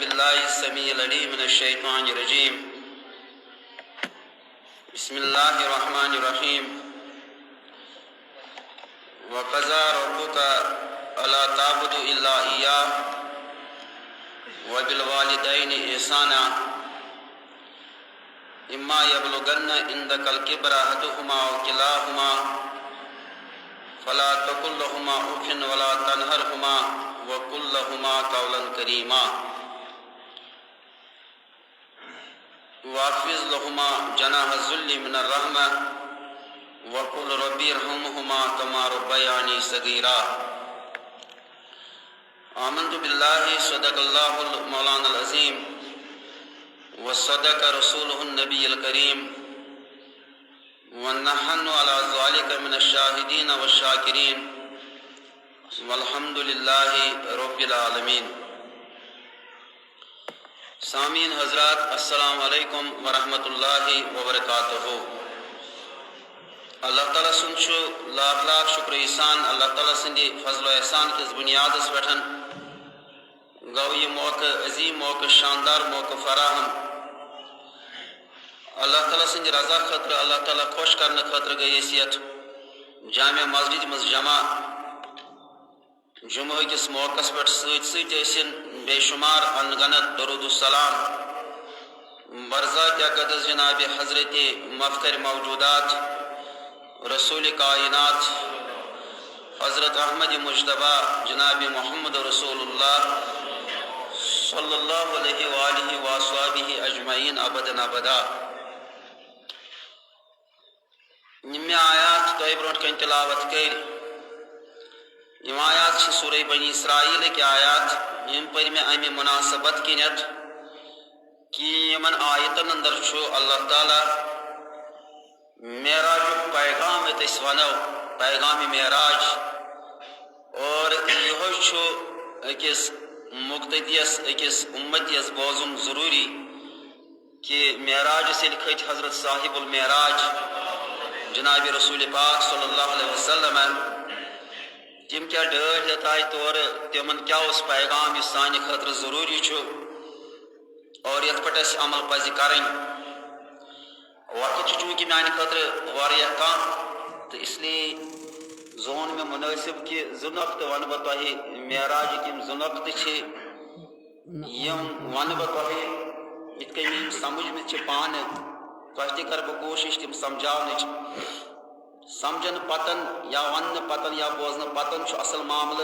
بالله السميع العليم من الشيطان الرجيم. بسم الله الرحمن الرحيم. وقضى ربك ألا تعبدوا إلا إياه وبالوالدين إحسانا إما يبلغن عندك الكبر أحدهما أو كلاهما فلا تقل لهما أف ولا تنهرهما وقل لهما قولا كريما واخفض لهما جناح الذل من الرحمة وقل رب ارحمهما كما ربياني صغيرا. آمنت بالله صدق الله المولانا العظيم وصدق رسوله النبي الكريم ونحن على ذلك من الشاهدين والشاكرين والحمد لله رب العالمين. سامعین حضرات، السلام علیکم ورحمۃ اللہ وبرکاتہ. اللہ تعالیٰ سن لاکھ لاکھ شکر احسان اللہ تعالیٰ سند فضل و احسان کس بنیاد پہ گو یہ موقع عظیم موقع شاندار موقع فراہم. اللہ تعالیٰ سند رضا خاطر اللہ تعالیٰ خوش کرنے خاطر گئی یت جامع مسجد مز جمع. جمعہ کس موقع پہ ستن بے شمار انگنت درود السلام برذات اقدس جناب حضرت مفخر موجودات رسول کائنات حضرت احمد مجتبیٰ جناب محمد رسول اللہ صلی اللہ علیہ وآلہ وصحبہ اجمعین ابدا ابدا. یم آیات تہ برونٹ کن تلاوت کر یم آیات سورہ بنی اسرائیل کی آیات یم پر میں امی مناسبت کنیت کہ یمن آیتن اندر اللہ تعالی معراج پیغام اس ونو پیغام معراج اور یہ اکس مقتدیس اکس امتیس بوزن ضروری کہ معراج سے کھت حضرت صاحب المعراج جناب رسول پاک صلی اللہ علیہ وسلم تم کیا ڈر ہتائے طور تمن کیا اس پیغام یہ سانہ خاطر ضروری اور یت پہ عمل پز کریں. وقت چونکہ میانہ خاطر واریاہ کم تو اس لیے زون میں مناسب کہ زٕ نقطہ ون بہ تہ معراج یم زٕ نقطہ یم ون بہ تہ یت کن یم سمجھ میں پانہ تہ تہ کر بہ کوشش تم سمجھاونچ. سمجھن پتن یا ون پتن یا بوزن پتن اصل معاملہ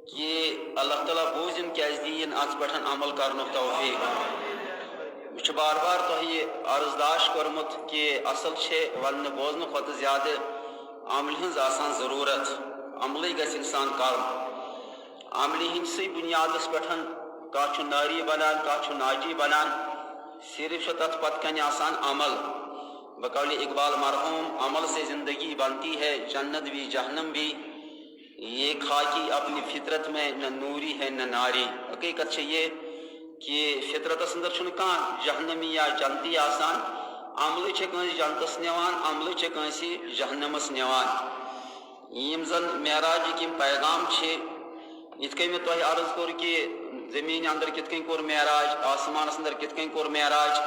کہ اللہ تعالیٰ بوزم کیاز دین ات پہ عمل کرن توفیق. مجھ بار بار تہ یہ عرضداش کورمت کہ اصل ون بوزن کھت زیادہ عمل ہز آسان ضرورت. عملے گژھِ انسان کرن. عملی ہندسے بنیادس پہ کھانا ناری بنان کھانا ناجی بنان صرف تت پتہ کن آسان عمل. بقول اقبال مرحوم عمل سے زندگی بنتی ہے جنت بھی جہنم بھی یہ خاکی اپنی فطرت میں نہ نوری ہے نہ ناری. حقیقت یہ کہ فطرت اندر کھانا جہنمی یا جنتی آسان. عمل کنس جنتس نوان عمل کنس جہنمس نوان. یم زن معراج یم پیغام یت کن میں تہ عرض کور کہ زمین اندر کت کن کور معراج آسمانس اندر کت کن کور معراج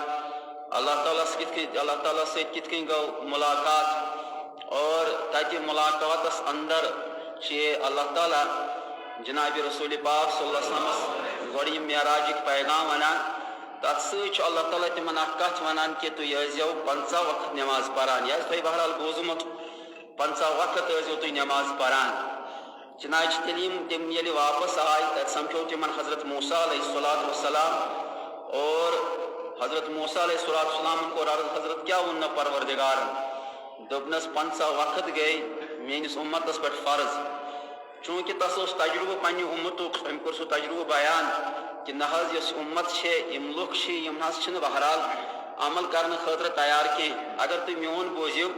اللہ تعالیٰ سے کت کن گو ملاقات اور تتہ ملاقاتس اندر اللہ تعالیٰ جناب رسول پاک صلی اللہ علیہ وسلم گوڑ معراج پیغام ونان. تر ست اللہ تعالیٰ تمن کت ونان کہ تھی یزو 50 وقت نماز پران. یہ تھی بہرحال بوزمت 50 وقت یزو تھی نماز پران. چنانچہ تم یل واپس آئی تب سمکھو تمن حضرت موسیٰ علیہ السلام اور حضرت موسیٰ علیہ السلام کو حضرت کیا ون پروردگار دپنس 50 وقت گئی میس امتس پہ فرض. چونکہ تس تجربہ پنہ امتک ام کور سہ تجربہ بیان کہ نہ اس امت یم لوگ یم بہرحال عمل کرنے خاطر تیار کی. اگر تھی میون بوزیو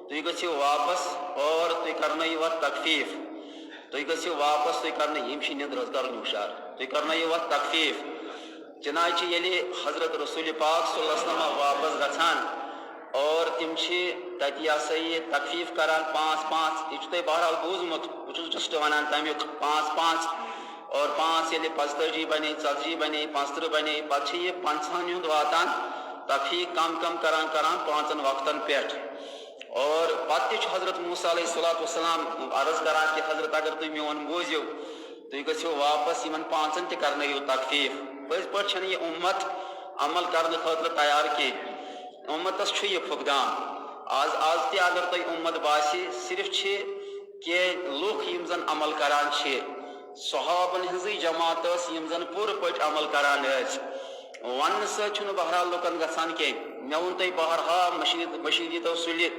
تھی گھو واپس اور تھی کرنو تخفیف. تھی گھو واپس تھی کرنے یم ندرس کرن ہشار تھی کرنو تخفیف. چنانچہ یلی حضرت رسول پاک صلی اللہ علیہ وسلم واپس گھان اور تم تت یہ تخفیف کران 5 5 یہ بہرحال بوزمت بہت جسٹ ونان تمیک 5 5 اور 5 ییٚلہِ 45 بنے 40 بنے 35 بنے پتہٕ چھِ یہِ 50 ہُنٛد واتان تفیٖق کم کم کران 5 وقتن پٮ۪ٹھ اور پتہٕ تہِ چھُ حضرت موسیٰ علیہ الصلوۃ والسلام عرض کران کہ حضرت اگر تُہۍ میون بوٗزِو تُہۍ گٔژھِو واپس یِمن 5 تہِ کرنٲیِو تکفیٖف پٔزۍ پٲٹھۍ چھنہٕ یہِ اُمت عمل کرنہٕ خٲطرٕ تیار کینٛہہ اُمتس چھُ یہِ پھُکدان آز تہِ اگر تۄہہِ اُمت باسہِ صرف چھِ کینٛہہ لُکھ یِم زن عمل کران چھِ صحابن ہٕنٛزٕے جماعت ٲس یِم زن پوٗرٕ پٲٹھۍ عمل کران ٲسۍ وننہٕ سۭتۍ چھُنہٕ بہرحال لُکن گژھان کینٛہہ مےٚ ووٚن تۄہہِ بہرحال مٔشیٖد ییٖتو سُلہِ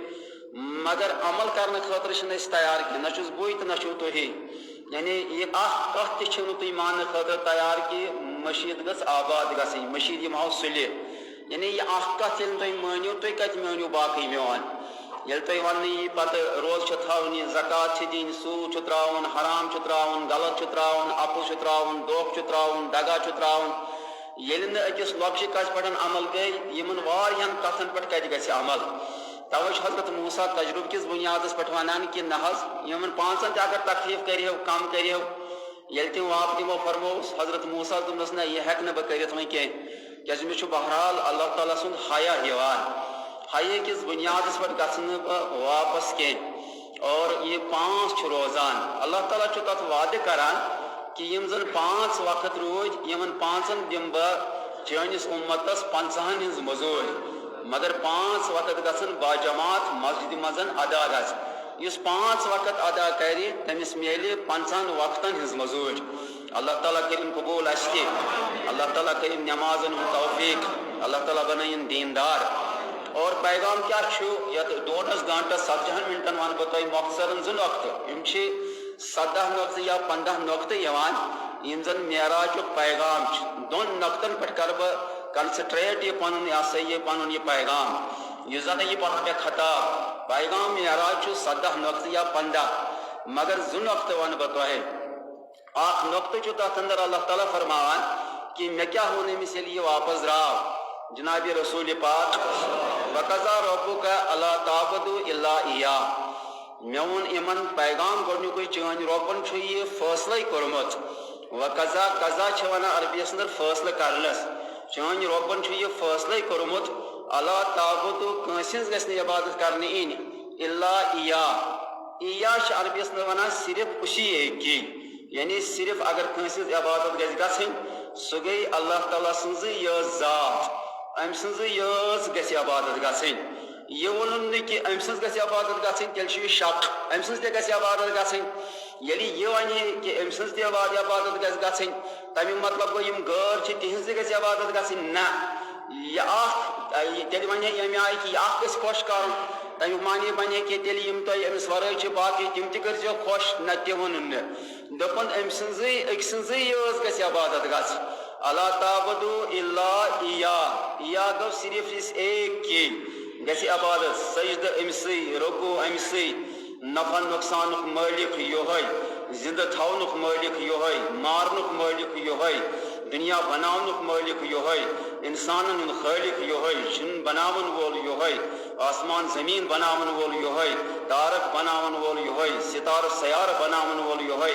مگر عمل کرنہٕ خٲطرٕ چھِنہٕ أسۍ تیار کینٛہہ نہ چھُس بٕے تہٕ نہ چھُو تُہی یعنی یہِ اکھ کتھ تہِ چھِو نہٕ تُہۍ ماننہٕ خٲطرٕ تیار کہِ مٔشیٖد گٔژھ آباد گژھٕنۍ مٔشیٖد یِم ہاو سُلہِ یعنی یہِ اکھ کتھ ییٚلہِ تُہۍ مٲنِو تُہۍ کتہِ مٲنِو باقٕے میون ییٚلہِ تۄہہِ وننہٕ یی پتہٕ روزٕ چھِ تھاونہِ زکات چھِ دِنۍ سوٗد چھُ ترٛاوُن حرام چھُ ترٛاوُن غلط چھُ ترٛاوُن اَپُز چھُ ترٛاوُن دھوکہٕ چھُ ترٛاوُن دگا چھُ ترٛاوُن ییٚلہِ نہٕ أکِس لۄکچہِ کتھِ پٮ۪ٹھ عمل گٔے یِمن واریاہن کتھن پٮ۪ٹھ کتہِ گژھِ عمل توے چھُ حضرت موسیٰ تجربہٕ کِس بُنیادس پٮ۪ٹھ ونان کہ نہ حظ یِمن 5 تہِ اگر تکلیٖف کٔرِو کم کٔرِو ییٚلہِ تِم واپس تِمو فرمووُس حضرت موسیٰ دوٚپنس نہ یہِ ہٮ۪کہٕ نہٕ بہٕ کٔرِتھ وۄنۍ کینٛہہ کیازِ مےٚ چھُ بہرحال اللہ تعالیٰ سُنٛد حیا یِوان حیا کِس بُنیادس پٮ۪ٹھ گژھٕ نہٕ بہٕ واپس کینٛہہ اور یہِ 5 چھُ روزان اللہ تعالیٰ چھُ تتھ وعدٕ کران کہ یِم زن 5 وقت روٗدۍ یِمن 5 دِمہٕ بہٕ چٲنِس اُمتس 50 ہٕنٛز مٔزوٗرۍ مگر 5 وقت گژھن باجماعت مسجدِ منٛز ادا گژھِ یُس 5 وقت ادا کرِ تٔمِس میلہِ 50 وقتن ہٕنٛز مٔزوٗرۍ اللہ تعالیٰ کٔرِن قبوٗل اَسہِ تہِ اللہ تعالیٰ کٔرِن نٮ۪مازن ہُنٛد توفیٖق اللہ تعالیٰ بنٲیِن دیٖندار اور پیغام کیٛاہ چھُ یتھ 2 گٲنٛٹس 70 منٹن ونہٕ بہٕ تۄہہِ مۄخصرن 2 نۄقطہٕ یِم چھِ 17 نۄقطہٕ یا 15 نۄقطہٕ یِوان یِم زن معراجُک پیغام چھِ 2 نۄقطن پٮ۪ٹھ کرٕ بہٕ کنسنٹریٹ یہِ پنُن یہِ پنُن یہِ پیغام یُس زن یہِ پنُن مےٚ خطاب پیغام معراج چھُ 17 نۄقطہٕ یا 15 مگر 2 نۄقطہٕ ونہٕ بہٕ تۄہہِ اکھ نۄقطہٕ چھُ تتھ اندر اللہ تعالیٰ فرماوان کہ مےٚ کیٛاہ ووٚن أمِس ییٚلہِ یہِ واپس درٛاو جناب رسول پاک وقضا ربک الا تعبدوا الا ایاہ مےٚ ووٚن یِمن پیغام گۄڈنیُکُے چٲنۍ رۄبن چھُ یہِ فٲصلے کوٚرمُت وقضا قضا چھِ ونان عربیس اندر فٲصلہٕ کرنس چٲنۍ رۄبن چھُ یہِ فٲصلے کوٚرمُت اللہ تعبدوا کٲنٛسہِ ہٕنٛز گژھِ نہٕ عبادت کرنہٕ یِنۍ الا ایاہ ایاہ چھِ عربیس اندر ونان صرف اسی ایک کی یعنی صرف اگر کٲنٛسہِ ہٕنٛز عبادت گژھِ گژھٕنۍ سُہ گٔے اللہ تعالیٰ سٕنٛزٕے یٲژ ذات أمۍ سٕنٛزٕے یٲژ گژھِ عبادت گژھٕنۍ یہِ ووٚنُن نہٕ کہِ أمۍ سٕنٛز گژھِ عبادت گژھٕنۍ تیٚلہِ چھُ یہِ شک أمۍ سٕنٛز تہِ گژھِ عبادت گژھٕنۍ ییٚلہِ یہِ وَنہِ کہِ أمۍ سٕنٛز تہِ عبادت گژھِ گژھٕنۍ تَمیُک مطلب گوٚو یِم غٲر چھِ تِہنٛز تہِ گژھِ عبادت گژھٕنۍ نہ یہِ اکھ تیٚلہِ وَنہِ ہے ییٚمہِ آیہِ کہِ یہِ اکھ گژھِ خۄش کَرُن تَمیُک معنی بَنہِ ہے کہِ تیٚلہِ یِم تۄہہِ أمِس وَرٲے چھِ باقٕے تِم تہِ کٔرۍزیو خۄش نہ تہِ ووٚنُن نہٕ دوٚپُن أمۍ سٕنٛزٕے أکۍ سٕنٛزٕے یٲژ گژھِ عبادت گژھٕنۍ اللہ تعبدوا الا ایاہ ایاہ گوٚو صرف یُس ایک کی گژھِ عبادت سجدٕ أمسٕے رکوٗع أمسٕے نفع نۄقصانُک مٲلِک یِہوے زِندٕ تھاونُک مٲلِک یِہوے مارنُک مٲلِک یِہوے دُنیا بناونُک مٲلِک یِہوے اِنسانن ہُنٛد خٲلِق یِہوے شِن بناون وول یِہوے آسمان زٔمیٖن بناون وول یِہوے تارک بناون وول یِہوے ستارٕ سیارٕ بناون وول یِہوے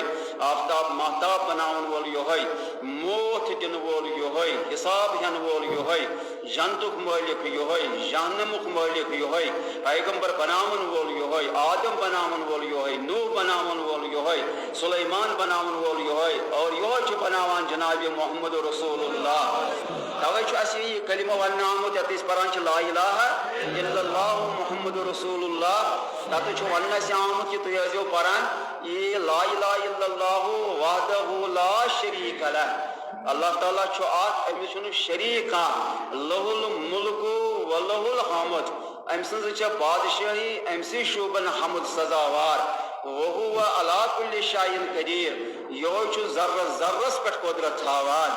آفتاب محتاب بناون وول یِہوے موت دِنہٕ وول یِہوے حساب ہٮ۪نہٕ وول یِہوے جنتُک مٲلِک یِہوے جہنمُک مٲلِک یِہوے پیغمبر بناون وول یِہوے آدم بناون وول یِہوے نوح بناون وول یِہوے سلیمان بناون وول یِہوے اور یِہوے چھُ بناوان جناب محمد رسول اللہ توے چھُ اَسہِ یہِ کلمہ وننہٕ آمُت یتھ أسۍ پران چھِ لا الہ الا اللہ محمد رسول اللہ تتھ چھُ وننہٕ اَسہِ آمُت کہِ تُہۍ ٲسۍزیو پران یہِ لا الہ الا اللہ وحدہ لا شریٖک لہ اللہ تعالیٰ چھُ اکھ أمِس چھُنہٕ شریٖک کانٛہہ لہُ الملک و لہُ الحمد أمۍ سٕنٛزٕے چھےٚ بادشٲہی أمسٕے شوٗبن حمد سزاوار وہو علی کُلہِ شیءٍ قدیٖر یِہوے چھُ ذرس ذرس پٮ۪ٹھ قۄدرت تھاوان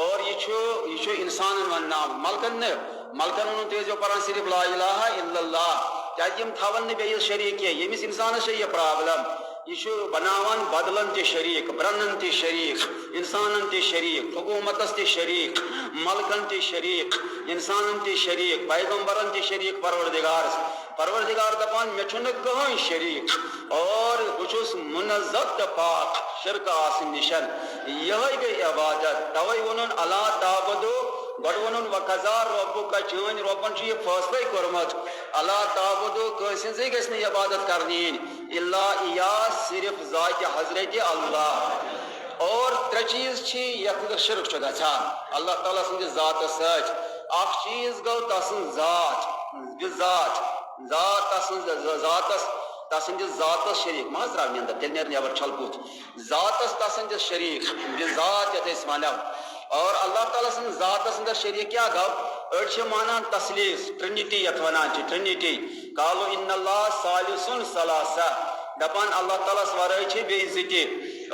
اور یہِ چھُ اِنسانن وننہٕ آمُت ملکن نہٕ ملکن ووٚنُن تُہۍ ٲسۍزیو پران صرف لا الہ الا اللہ کیازِ یِم تھاون نہٕ بیٚیِس شریٖک کینٛہہ ییٚمِس اِنسانس چھےٚ یہِ پرابلم یہِ چھُ بناوان بدلن تہِ شریٖک برنن تہِ شریٖک انسانن تہِ شریٖک حکوٗمتس تہِ شریٖک ملکن تہِ شریٖک انسانن تہِ شریٖک پیغمبرن تہِ شریٖک پروردگارس پروردگار دپان مےٚ چھُنہٕ کٕہٕنۍ شریٖک اور بہٕ چھُس منزہ تہٕ پاک شرک آسن نشن یہ گئی عبادت توے ونن اللہ تعبدو گۄڈٕ ووٚنُن وقضا ربُکا چٲنۍ رۄبن چھُ یہِ فٲصلے کوٚرمُت اللہ تعبدو کٲنٛسہِ ہٕنٛزٕے گژھِ نہٕ عبادت کرنہٕ یِنۍ الا اِیاه صرف ذاتِ حضرت اللہ اور ترٛےٚ چیٖز چھِ یتھ شرک چھُ گژھان اللہ تعالیٰ سٕنٛدِس ذاتس سۭتۍ اکھ چیٖز گوٚو تسٕنٛز ذات تسٕنٛدِس ذاتس شریٖک ما حظ درٛاو نٮ۪نٛدر تیٚلہِ نیرِ نٮ۪بر چھل بُتھ ذاتس تسٕنٛدِس شریٖک بِذات یتھ أسۍ ونو اور اللہ تعالیٰ سٕنٛدِس ذاتس اندر شریٖک کیٛاہ گوٚو أڑۍ چھِ مانان تسلیٖس ٹرٛنِٹی یتھ ونان چھِ ٹرٛنِٹی قالوا ان اللہ ثالث ثلاثہ دپان اللہ تعالیٰ ہس ورٲے چھِ بیٚیہِ زٕ تہِ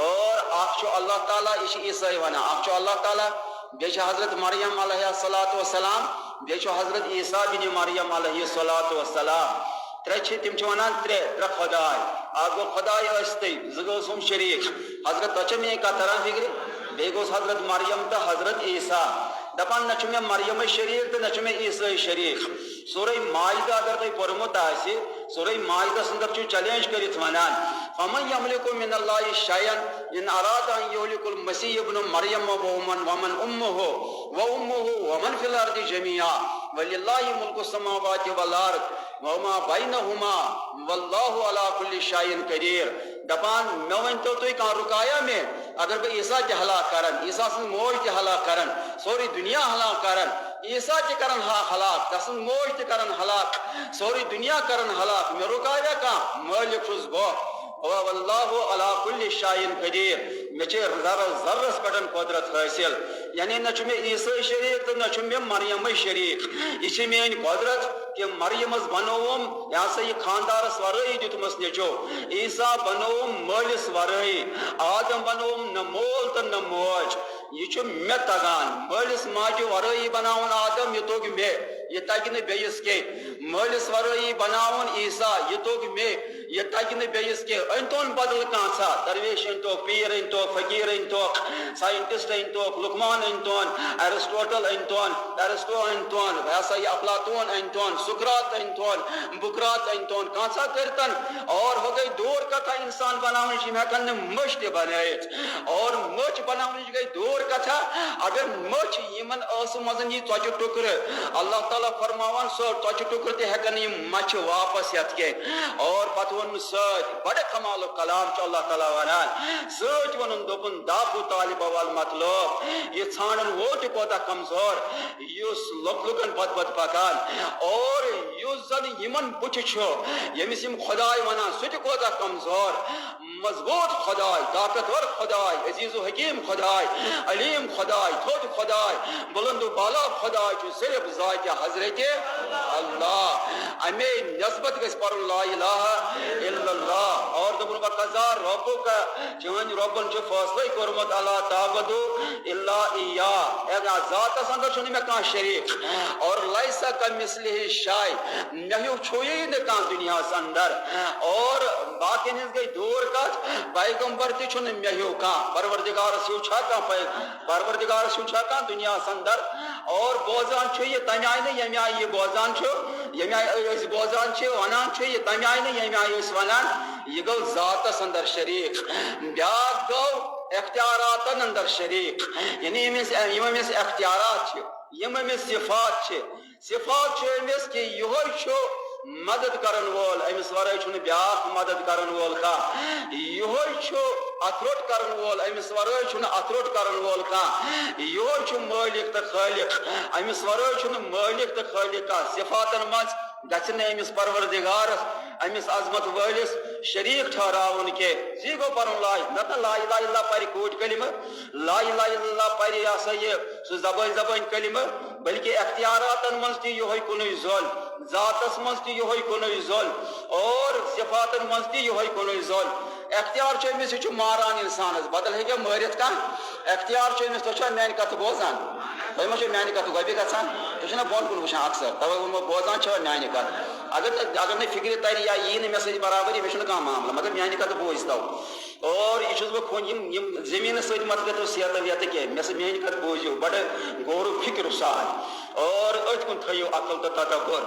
اور اکھ چھُ اللہ تعالیٰ یہِ چھِ عیسٲے ونان اکھ چھُ اللہ تعالیٰ بیٚیہِ چھِ حضرت مریم علیہ الصلاۃ والسلام بیٚیہِ چھُ حضرت عیسیٰ بن مریم علیہ الصلاۃ والسلام ترٛےٚ چھِ تِم چھِ ونان ترٛےٚ خۄداے اکھ گوٚو خۄداے ٲسۍتٕے زٕ گوٚوس ہُم شریٖک حضرت تۄہہِ چھا میٛٲنۍ کتھ تران فکرِ بیٚیہِ گوٚس حضرت مریم تہٕ حضرت عیسیٰ دپان نہ چھُ مےٚ مریمے شریٖک تہٕ نہ چھُ مےٚ عیسٲے شریٖک سورہ مائدہ اگر تۄہہِ پوٚرمُت آسہِ سورہ مائدس اندر چھُ چیلینج کٔرِتھ ونان فمن یملک من اللہ شیئا ان اراد ان یہلک المسیح ابن مریم ومن امہ ومن فی الارض جميعا وللہ ملک السماوات والارض وما بینہما واللہ علی کل شیء قدیر دپان مےٚ ؤنۍتو تُہۍ کانٛہہ رُکایا مےٚ اگر بہٕ عیسیٰ تہِ ہلاک کرن عیسیٰ سٕنٛز موج تہِ ہلاک کرن سورُے دُنیا ہلاک کرن عیسیٰ تہِ کرن ہلاک تسٕنٛز موج تہِ کرن ہلاک سورُے دُنیا کرن ہلاک مےٚ رُکایا کانٛہہ مٲلِک چھُس بہٕ واللہ علی کل شیء قدیر مےٚ چھِ ذرس پٮ۪ٹھ قدرت حٲصِل یعنی نہ چھُ مےٚ عیسٲے شریٖک تہٕ نہ چھُ مےٚ مریمے شریٖک یہِ چھِ میٛٲنۍ قدرت کہ مریمس بنووُم یہ ہسا یہ خاندارس ورٲیی دیُتمس نیٚچو عیسیٰ بنووُم مٲلِس ورٲیی آدم بنووُم نہ مول تہٕ نہ موج یہ چھُ مےٚ تگان مٲلِس ماجہِ ورٲیی بناوُن آدم یہِ توٚگ مےٚ یہ تگہِ نہٕ بیٚیِس کینٛہہ مٲلِس ورٲیی بناوُن عیسیٰ یہِ توٚگ مےٚ یہ تگہِ نہٕ بیٚیِس کینٛہہ أنۍتون بدل کانٛہہ ژھا درویش أنۍتوکھ پیٖر أنۍتوکھ فقیٖر أنۍتوکھ ساینٹسٹ أنۍتوکھ لقمان أنۍتون ایرسٹوٹل أنۍتون ایرسٹو أنۍتون یہ ہسا یہ افلاطون أنۍتون سقراط أنۍتون بکرات أنۍتون کانٛہہ ژھا کٔرتن اور ہُہ گٔے دوٗر کتھا انسان بناونٕچ یِم ہٮ۪کن نہٕ مٔچھ تہِ بنٲیِتھ اور مٔچھ بناونٕچ گٔے دوٗر کتھا اگر مٔچھ یِمن ٲسہٕ منٛز یی ژۄچہِ ٹُکرٕ اللہ تعالیٰ فرماوان سۄ ژۄچہِ ٹُکرٕ تہِ ہٮ۪کن نہٕ یِم مچھِ واپس یتھ کینٛہہ اور پتہٕ ووٚنُن سۭتۍ بڑٕ کمالُک کلام چھُ اللہ تعالیٰ ونان سۭتۍ ووٚنُن دوٚپُن دابو طالب والمطلوب یہِ ژھانڈن وول تہِ کوتاہ کمزور یُس لُکن پتہٕ پتہٕ پکان اور یُس زن یِمن بُتھِ چھُ ییٚمِس یِم خۄداے ونان سُہ تہِ کوتاہ کمزور مضبوط خۄداے طاقتور خۄداے عزیز و حکیم خۄداے علیم خۄداے تھوٚد خۄداے بلند و بالا خۄداے چھُ صرف ذاتِ حضرت اللہ امے نسبت گژھِ پرُن لا الہ الا اللہ اور دوٚپُن وقضا ربُکا چٲنۍ رۄبن چھُ فٲصلے کوٚرمُت اللہ تعبدو الا اِیاه ذاتس اندر چھُنہٕ مےٚ کانٛہہ شریٖک اور لیسا کمثلہ شیء مےٚ ہیوٗ چھُیی نہٕ کانٛہہ دُنیاہس اندر اور باقین ہٕنٛز گٔے دوٗر کتھ پیغمبر تہِ چھُنہٕ مےٚ ہیوٗ کانٛہہ پروردگارس ہیوٗ چھا کانٛہہ پروردگارس ہیوٗ چھا کانٛہہ دُنیاہس اندر اور بوزان چھُ یہِ تمہِ آیہِ نہٕ ییٚمہِ آیہِ یہِ بوزان چھُ ییٚمہِ آیہِ أسۍ بوزان چھِ ونان چھِ یہِ تمہِ آیہِ نہٕ ییٚمہِ آیہِ أسۍ ونان یہ گو ذاتس اندر شریٖک بیاکھ گوٚو اختیاراتن اندر شریٖک یعنی یِم أمِس اختیارات چھِ یِم أمِس صفات چھِ صفات چھُ أمِس کہ یِہوے چھُ مدد کرن وول أمِس ورٲے چھُنہٕ بیاکھ مدد کرن وول کانٛہہ یِہوے چھُ اتھ روٚٹ کرن وول أمِس ورٲے چھُنہٕ اتھ روٚٹ کرن وول کانٛہہ یِہوے چھُ مٲلِک تہٕ خٲلق أمِس ورٲے چھُنہٕ مٲلِک تہٕ خٲلق کانٛہہ صفاتن منٛز گژھِ نہٕ أمِس پروردگارس أمِس عظمت وٲلِس شریٖک ٹھہراوُن کینٛہہ ژی گوٚو پرُن نتہٕ لا الہ الا اللہ پرِ کوٗٹۍ کلمہٕ لا الہ الا اللہ پرِ یہِ ہسا یہِ سُہ زبٲنۍ کلمہٕ بلکہ اختیاراتن منٛز تہِ یِہوے کُنُے زوٚل ذاتس منٛز تہِ یِہوے کُنُے زوٚل اور صفاتن منٛز تہِ یِہوے کُنُے زوٚل اختیار چھُ أمِس یہِ چھُ ماران انسانس بدل ہیٚکیٛاہ مٲرِتھ کانٛہہ اختیار چھُ أمِس تُہۍ چھا میٛانہِ کتھٕ بوزان تھی ما میانہ کت گوبی گھان تھی بون کن وچان اکثر توے بوزان چھو میانہ کت اگر نہ فکر تری یا یہ مے سۭتۍ برابری مے کھانا معاملہ مگر میانہ کت بوز تو اور یہ بہت زمین ست مت گتو صحت ویت کی مے سا میانہ کت بوزیو بڑ غور و فکر سان اور ات کن تھو عقل تو تدبر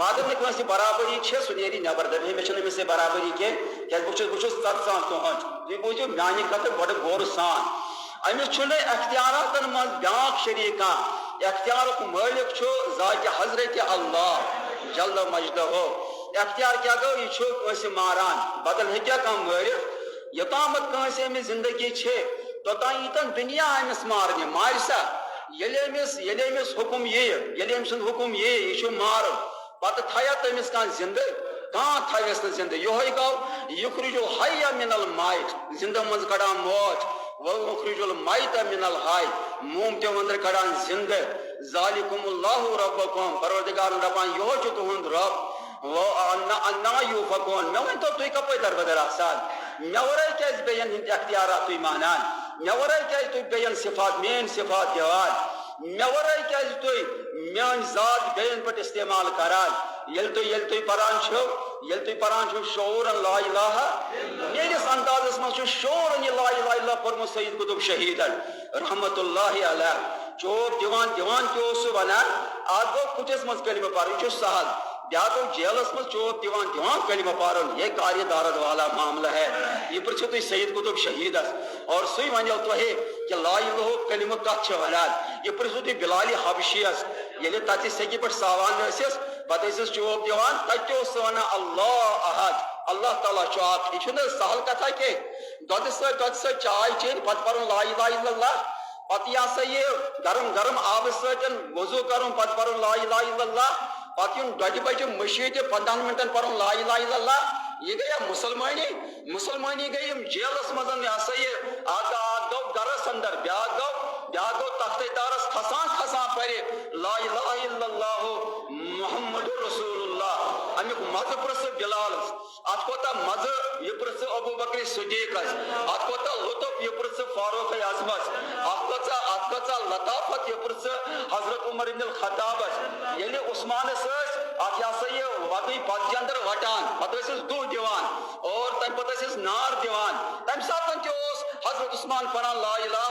اگر نہ کانسی برابری سہ نیری نبر دپہ مے چھ سے برابری کی بہت ژت سان تہذ تھی بوزیو میانہ کت بڑ غور سان امس اختیارات مز بیاکھ شریک اختیارک مالک ذات حضرت اللہ جل مجدہ اختیار کیا گو یہ ماران بدل ہیکیا کم مارت یوتامت کانس امس زندگی توتان یتن دنیا امس مارنے مار سا یل امس حکم یل ام سند حکم یہ مار پتہ تھیا تمس کان زندہ کان تھوس نا زندہ یہ گو یخرج الحی من المیت زندہ من کڑان موت وَيُخْرِجُ الْمَيْتَ مِنَ الْحَيِّ موم تہ اندر کڑان زندہ ذالکم اللہ ربکم پروردگار دپان یہ تہند رب وَأَنَّا يُؤْفَكُونَ مے ون تو تھی کپے دربدر آسان مے ورٲے کیازِ بیٚین ہٕنٛدۍ اختیارات تُہۍ مانان مے ورٲے کیازِ تُہۍ بیٚین صفات میٲنۍ صفات دِوان مے ورٲے کیازِ تُہۍ میٲنۍ ذات بیٚین پٲٹھۍ استعمال کران ییٚلہِ تُہۍ پران چھو شعورن لا الہ میٲنِس اندازس منٛز چھُ شعورن یہ لا الہ الا پوٚرمُت سید قطب شہیدن رحمت اللہ علیہ چوب دِوان تہِ اوس سُہ ونان اکھ گوٚو کُٹھِس منٛز کلمہٕ پرُن یہِ چھُ سہل بیاکھ گوٚو جیلس منٛز چوب دِوان کلمہ پرُن یہ کاریہ دارد والا معاملہ ہے یہ پرژھِو تُہۍ سید قطب شہیدس اور سُے ونیو تۄہہِ کہ لا الہ کلمہ کتھ چھِ ونان یہ پرژھِو تُہۍ بلال حبشیس ییٚلہِ تتہِ سیٚکہِ پٮ۪ٹھ ساوان ٲسِس پتہٕ ٲسِس چوب دِوان تتہِ اوس سُہ ونان اللہ احد اللہ تعالیٰ چھُ اکھ یہ چھُنہٕ سہل کتھا کینٛہہ دۄدٕ سۭتۍ چاے چیٚنۍ پتہٕ پرُن لا الہ الا اللہ پتہٕ یہ سا یہ گرم آبہٕ سۭتۍ وضو کرُن پتہٕ پرُن لا الہ الا اللہ پتہٕ یُن 2 بجہِ مشیٖتہِ 15 منٹن پرُن لا الہ الا اللہ یہ گیا مسلمانی گئی جیلس مزن یہ سا یہ اکھ گو گرس اندر بیاکھ گو تختہ دارس کھسان پرِ لا الہ الا اللہ محمد رسول اللہ امیک مزہ پرژھ بلالس ات کوتاہ مزہ یہ پرژھ ابو بکر صدیقس ات کوتاہ لطف یہ پرژھ فاروق اعظمس ات کۭژاہ لطافت یہ پرژھ حضرت عمر بن الخطابس ییٚلہِ عثمانس ات یہ سا یہ وگئی پتجہِ اندر وٹان پتہٕ ٲسِس دُہ دِوان اور تمہِ پتہٕ ٲسِس نار دِوان تمہِ ساتہٕ تہِ اوس حضرت عثمان پران لا الہ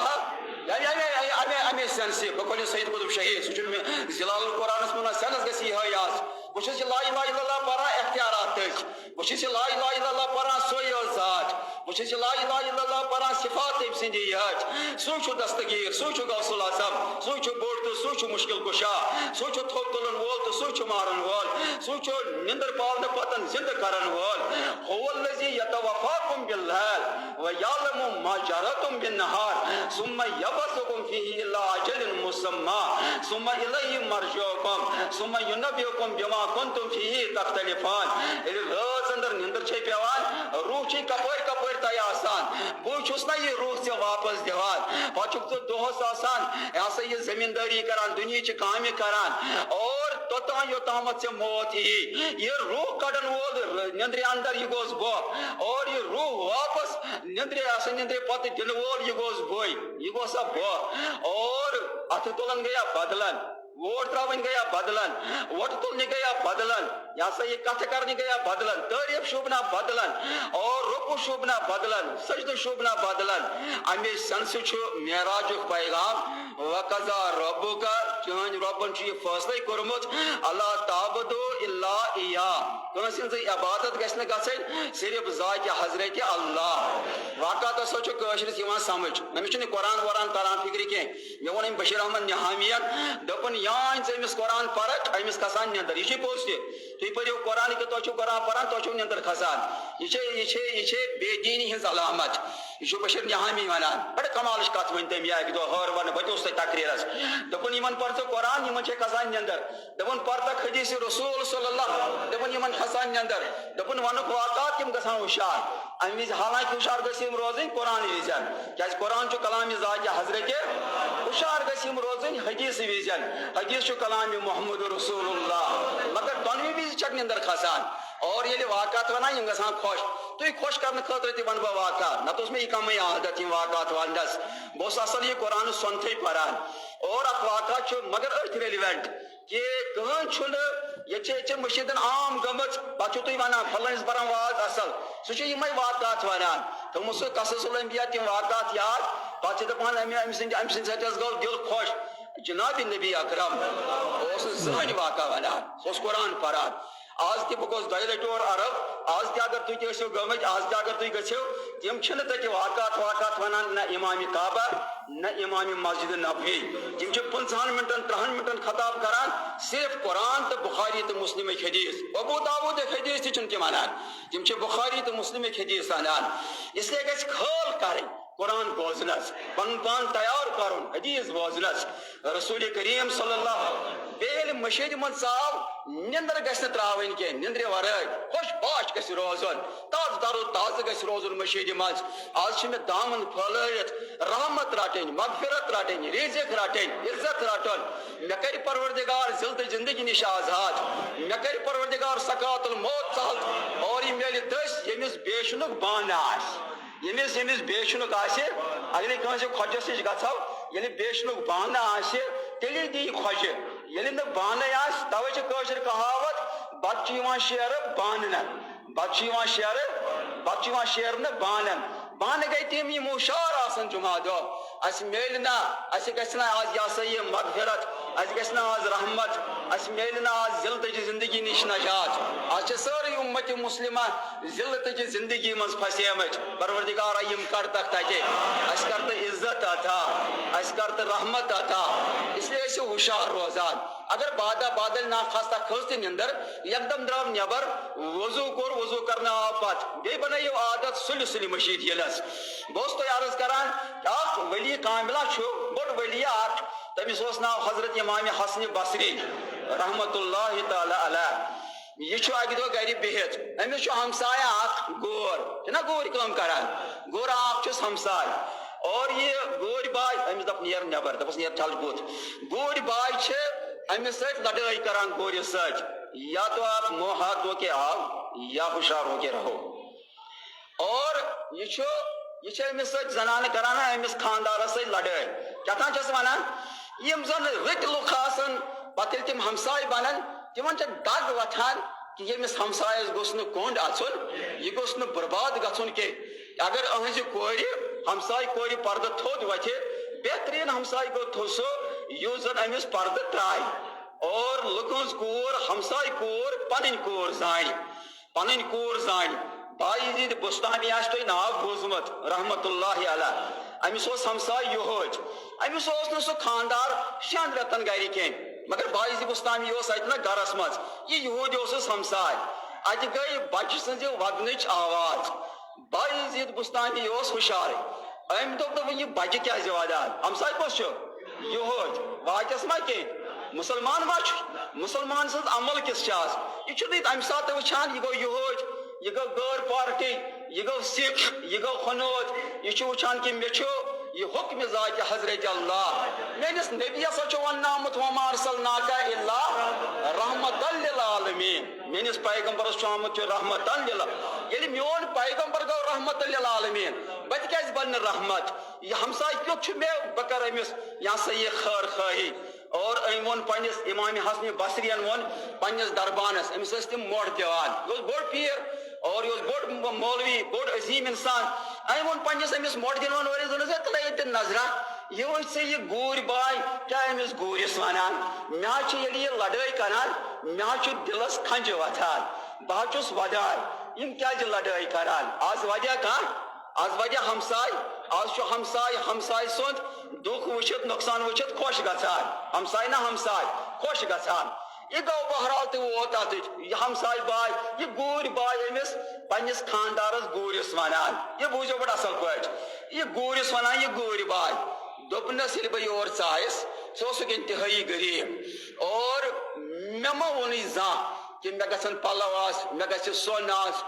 امے سینسہِ بہٕ کھولہِ سید قطب شہید سُہ چھُنہٕ ظلال القرآنس منٛز سینس گژھِ یِہے آز بہٕ چھُس یہ لا الہ الا اللہ پران اختیارات تٔتھۍ بہٕ چھُس یہ لا الہ الا اللہ پران سۄے یٲژ ذات بہٕ چھُس یہ لا الہ الا اللہ پران صفات تٔمۍ سٕنٛدِ یٲژ سُے چھُ دستگیٖر سُے چھُ غوث الاعظم سُے چھُ بوٚڑ تہٕ سُے چھُ مُشکل کُشا سُے چھُ تھوٚپ تُلن وول تہٕ سُے چھُ مارن وول سُے چھُ نِندٕر پاونہٕ پتہٕ زندٕ کرن وول هو الذی یتوفاکم باللیل ویعلم ما جرحتم بالنہار ثم یبعثکم فیہ الی اجل مسمى ثم الیہ مرجعکم ثم ینبئکم بما کنتم فیہ تختلفان ییٚلہِ رٲژ اندر نِندٕر چھے پیوان روح چھے کپٲرۍ تۄہہِ آسان بہٕ چھُس نا یہ روح ژےٚ واپس دِوان پتہٕ چھُکھ ژٕ دۄہس آسان یہ سا یہ زمیندٲری کران دُنیہچہِ کامہِ کران اور توٚتام یوٚتامتھ ژےٚ موت یی یہ روح کڑن وول نندرِ اندر یہ گوس بہٕ اور یہ روح واپس نندرِ پتہٕ دِنہٕ وول یہ گوس بٕے یہ گوسا بہٕ اور اتھٕ تُلن گیا بدلن ووٹ تراون گیا بدلن ووٹ تلنے گیا بدلن یہ سا یہ کتھ کرنے گیا بدلن تعریف شوبنا بدلن اور رکوع شوبنا بدلن سجدہ شوبنا بدلن امی سنس چھُ معراجُک پیغام وقضا ربک چٲنۍ رۄبن چھُ یہ فٲصلے کوٚرمُت اللہ تعبدو الا ایاه کٲنٛسہِ ہٕنٛز عبادت گژھِ نہٕ گژھٕنۍ صرف ذاتِ حضرت اللہ واقعات ہسا چھُ کٲشرِس یِوان سمجھ أمِس چھُنہٕ قرآن وران تران فکرِ کینٛہہ مےٚ ووٚن أمۍ بشیٖر احمد نِہامین دوٚپُن یانۍ ژٕ أمِس قرآن پرکھ أمِس کھسان نِندٕر یہِ چھُے پوٚز تہِ تُہۍ پٔرِو قرآن کہِ تۄہہِ چھُو قرآن پران تۄہہِ چھُو نِندٕر کھسان یہ چھے بے دیٖنی ہٕنٛز علامت یہ چھُ بشیٖر نِہامی ونان بڑٕ کمالٕچ کتھ ؤنۍ تٔمۍ اکہِ دۄہ ہٲر ونہٕ بہٕ تہِ اوسُس تتہِ تقریٖرس دوٚپُن یِمن پر ژٕ قرآن یِمن چھے کھسان نِندٕر دوٚپُن پرتکھ حدیث رسول صلی اللہ دوٚپُن یِمن کھسان نِندٕر دوٚپُن ونُکھ واقعات یِم گژھان ہُشار امہِ وِزِ حالانکہِ ہُشار گژھِ یِم روزٕنۍ قرآن وِزن کیازِ قرآن چھُ کلامِ ذاتِ حضرت ہُشار گژھِ یِم روزٕنۍ حدیث وِزن حدیث چھُ کلامِ محمد رسول اللہ مگر دۄنوٕے وِزِ چھکھ نِندٕر کھسان اور ییٚلہِ واقعات ونان یِم گژھان خۄش تُہۍ خۄش کرنہٕ خٲطرٕ تہِ ونہٕ بہٕ واقعات نتہٕ اوس مےٚ یہِ کمٕے عادت یِم واقعات وننس بہٕ اوسُس اصل یہِ قرآن سۄنتھٕے پران اور اکھ واقعات کت مگر ات ریلیونٹ کہ کہن چھن یہ مشیدن عام گمت پتہ تھی ونان فلانس بران واز اصل سہ یمے واقعات ونان تمو سہ قصص الانبیاء تم واقعات یاد پتہ دپان ام سند سۭتۍ حظ گوٚو دل خوش جناب نبی اکرم اس زہن واقعہ ونان سہ قرآن پران آز تہ بہ گوس دۄیہِ لٹہِ اور عرب آز تہ اگر تُہۍ تہِ ٲسِو گٔمٕتۍ آز تہ اگر تُہۍ گٔژھِو تِم چھِنہٕ تتہِ واقعات ونان نہ امام کعبہ نہ امام مسجد نبوی تم چھ 50 منٹن 30 منٹن خطاب کران صرف قرآن تو بخاری تو مسلم حدیث ابو داود حدیث تہ چھن تم انان تم چھ بخاری تو مسلم حدیث انان اس لیے گژھِ کھٲل کرٕنۍ قرآن بوزنس پن پان تیار کرن حدیث بوزنس رسول کریم صلی اللہ بیل مشید من صاحب نندر گھن تراؤن کی نندر ورائے خوش باش گھس روزن تازہ تر تازہ گھس روزن مشید مز آج میں دامن پھلائت رحمت رٹن مغفرت رٹن رزق رٹن عزت رٹن مے کر پروردگار ذلت زندگی نش آزاد مے کر پروردگار سکرات الموت سہل اور یہ میل دس یمس بے شنک بان آس یمس بے شنک آسہ اگر کانسہ کھوجس نش گژھو ییٚلہِ بے شنک بان آسہ تیٚلے دی کھوجہ ییٚلہِ نہٕ بانے آسہ توے چھِ کٲشِر کہاوت بتہٕ چھُ یِوان شیرٕ بانہٕ بتہٕ چھُ یِوان شیرنہٕ بانن بانہٕ گٔے تِم یِم ہُشار آسن جمعہ دۄہ اسہِ میلہِ نہ اسہِ گژھِ نہ آز یہ سا یہ مغفرت اسہِ گژھِ نہ آز رحمت اسہِ میلہِ نہ آز ذلتٕچ زندگی نش نجات آز چھِ سٲرٕے اُمت مسلمہ ذلتٕچ زندگی منٛز پھسیمٕتۍ پروردگارا یِم کڑتکھ تتہِ اسہِ کر تہٕ عزت عطا اسہِ کر تہٕ رحمت عطا اس لیے ٲسِو ہُشار روزان اگر بادل نا خاصہ کھٔژ تہِ نِندٕر یکدم درٛاو نٮ۪بر وضو کوٚر وضو کرنہٕ آو پتہٕ بیٚیہِ بنٲیِو عادت سُلہِ سُلہِ مشیٖد ییٚلس بہٕ اوسُس تۄہہِ عرض کران اکھ ولی کاملہ چھُ بوٚڑ ولی اکھ تٔمِس اوس ناو حضرت امام حسن بصری رحمت اللہ تعالی علیہ یہ چھُ اکہِ دۄہ گرِ بِہِتھ أمِس چھُ ہمسایہ اکھ گور چھُنہ گورۍ کٲم کران گورا اکھ چھُس ہمساے اور یہ گورۍ باے أمِس دپ نیر نٮ۪بر دپس نیر چھل بُتھ گورۍ باے چھِ أمِس سۭتۍ لڑٲے کران گورِس سۭتۍ یا تو آپ منہ ہاتھ دھو کے آؤ یا ہوشیار ہو کے رہو اور یہ چھِ أمِس سۭتۍ زنانہٕ کران أمِس خاندارس سۭتۍ لڑٲے کیٛاہ چھس ونان یِم زن رٕتۍ لُکھ آسن پتہٕ ییٚلہِ تِم ہمساے بنن تِمن چھِ دگ وتھان کہ ییٚمِس ہمسایس گوٚژھ نہٕ کوٚنڈ اژُن یہِ گوٚژھ نہٕ برباد گژھُن کینٛہہ اگر أہنٛزِ کورِ ہمساے کورِ پردٕ تھوٚد وتھِ بہترین ہمساے گوٚو تھوٚد سُہ یُس زن أمِس پردٕ ترٛایہِ اور لُکہٕ ہٕنٛز کوٗر ہمساے کوٗر پنٕنۍ کوٗر زانہِ بایزید بُستانی آسہِ تۄہہِ ناو بوٗزمُت رحمت اللہ علیہ أمِس اوس ہمساے یُہوج أمِس اوس نہٕ سُہ خاندار 6 رٮ۪تن گرِ کینٛہہ مگر بایزید بُستانی اوس اَتہِ نہ گرس منٛز یہِ یہوٗدۍ اوسُس ہمساے اَتہِ گٔے بچہِ سٕنٛزِ ودنٕچ آواز بایزید بُستانی اوس ہُشارے أمۍ دوٚپ دوٚپُن یہِ بچہِ کیازِ ودان ہمساے کۄس چھُ یہوج واچس ما کینٛہہ مسلمان ما چھُ مسلمان سٕنٛز عمل کِس چھِ آز یہِ چھُ نہٕ تمہِ ساتہٕ وٕچھان یہِ گوٚو یہوج یہ گو غیر پارٹی یہ گو سکھ یہ گو خنوت یہ چھُ وٕچھان کہ مےٚ چھُ یہ حکم ذات حضرت اللہ میٲنِس نبی ہسا چھُ وننامُت وما ارسلناک الا رحمۃ للعالمین میٲنِس پیغمبرس چھُ آمُت یہِ رحمۃ ییٚلہِ میون پیغمبر گوٚو رحمۃ للعالمین بہٕ تہِ کیازِ بننہٕ رحمت یہ ہمساے کیُتھ چھُ مےٚ بہٕ کرٕ أمِس یہ ہسا یہِ خٲر خٲہی اور أمۍ ووٚن پننِس امام حسن بصرین ووٚن پننِس دربانس أمِس ٲسۍ تِم موٚٹھ دِوان یہِ اوس بوٚڑ پیٖر اور یہ بوڑ مولوی بوڑ عظیم انسان أمۍ ووٚن پننِس أمِس موٚٹھ دِنہٕ وٲلِس دوٚپنس ہے تُلٲیِو تہِ نظرا یہ وٕچھ سا یہِ گوٗرۍ باے کیٛاہ أمِس گوٗرِس ونان مےٚ حظ چھُ ییٚلہِ یہِ لڑٲے کران مےٚ حظ چھُ دِلس کھنجہِ وتھان بہٕ حظ چھُس ودان یِم کیازِ لڑٲے کران آز ودیا کانٛہہ آز ودیا ہمساے آز چھُ ہمساے سُنٛد دُکھ وٕچھِتھ نۄقصان وٕچھِتھ خۄش گژھان ہمساے نہ ہمساے خۄش گژھان یہ گوٚو بہرحال تہِ ووت اتٕچ یہِ ہمساے باے یہِ گوٗرۍ باے أمِس پننِس خاندارس گوٗرِس ونان یہِ بوٗزِو گۄڈٕ اصل پٲٹھۍ یہِ گوٗرِس ونان یہِ گوٗرۍ باے دوٚپنس ییٚلہِ بہٕ یور ژایس ژٕ اوسُکھ انتہٲیی غریٖب اور مےٚ ما ووٚنُے زانٛہہ کہ مےٚ گژھن پلو آسہِ مےٚ گژھِ سۄن آسہِ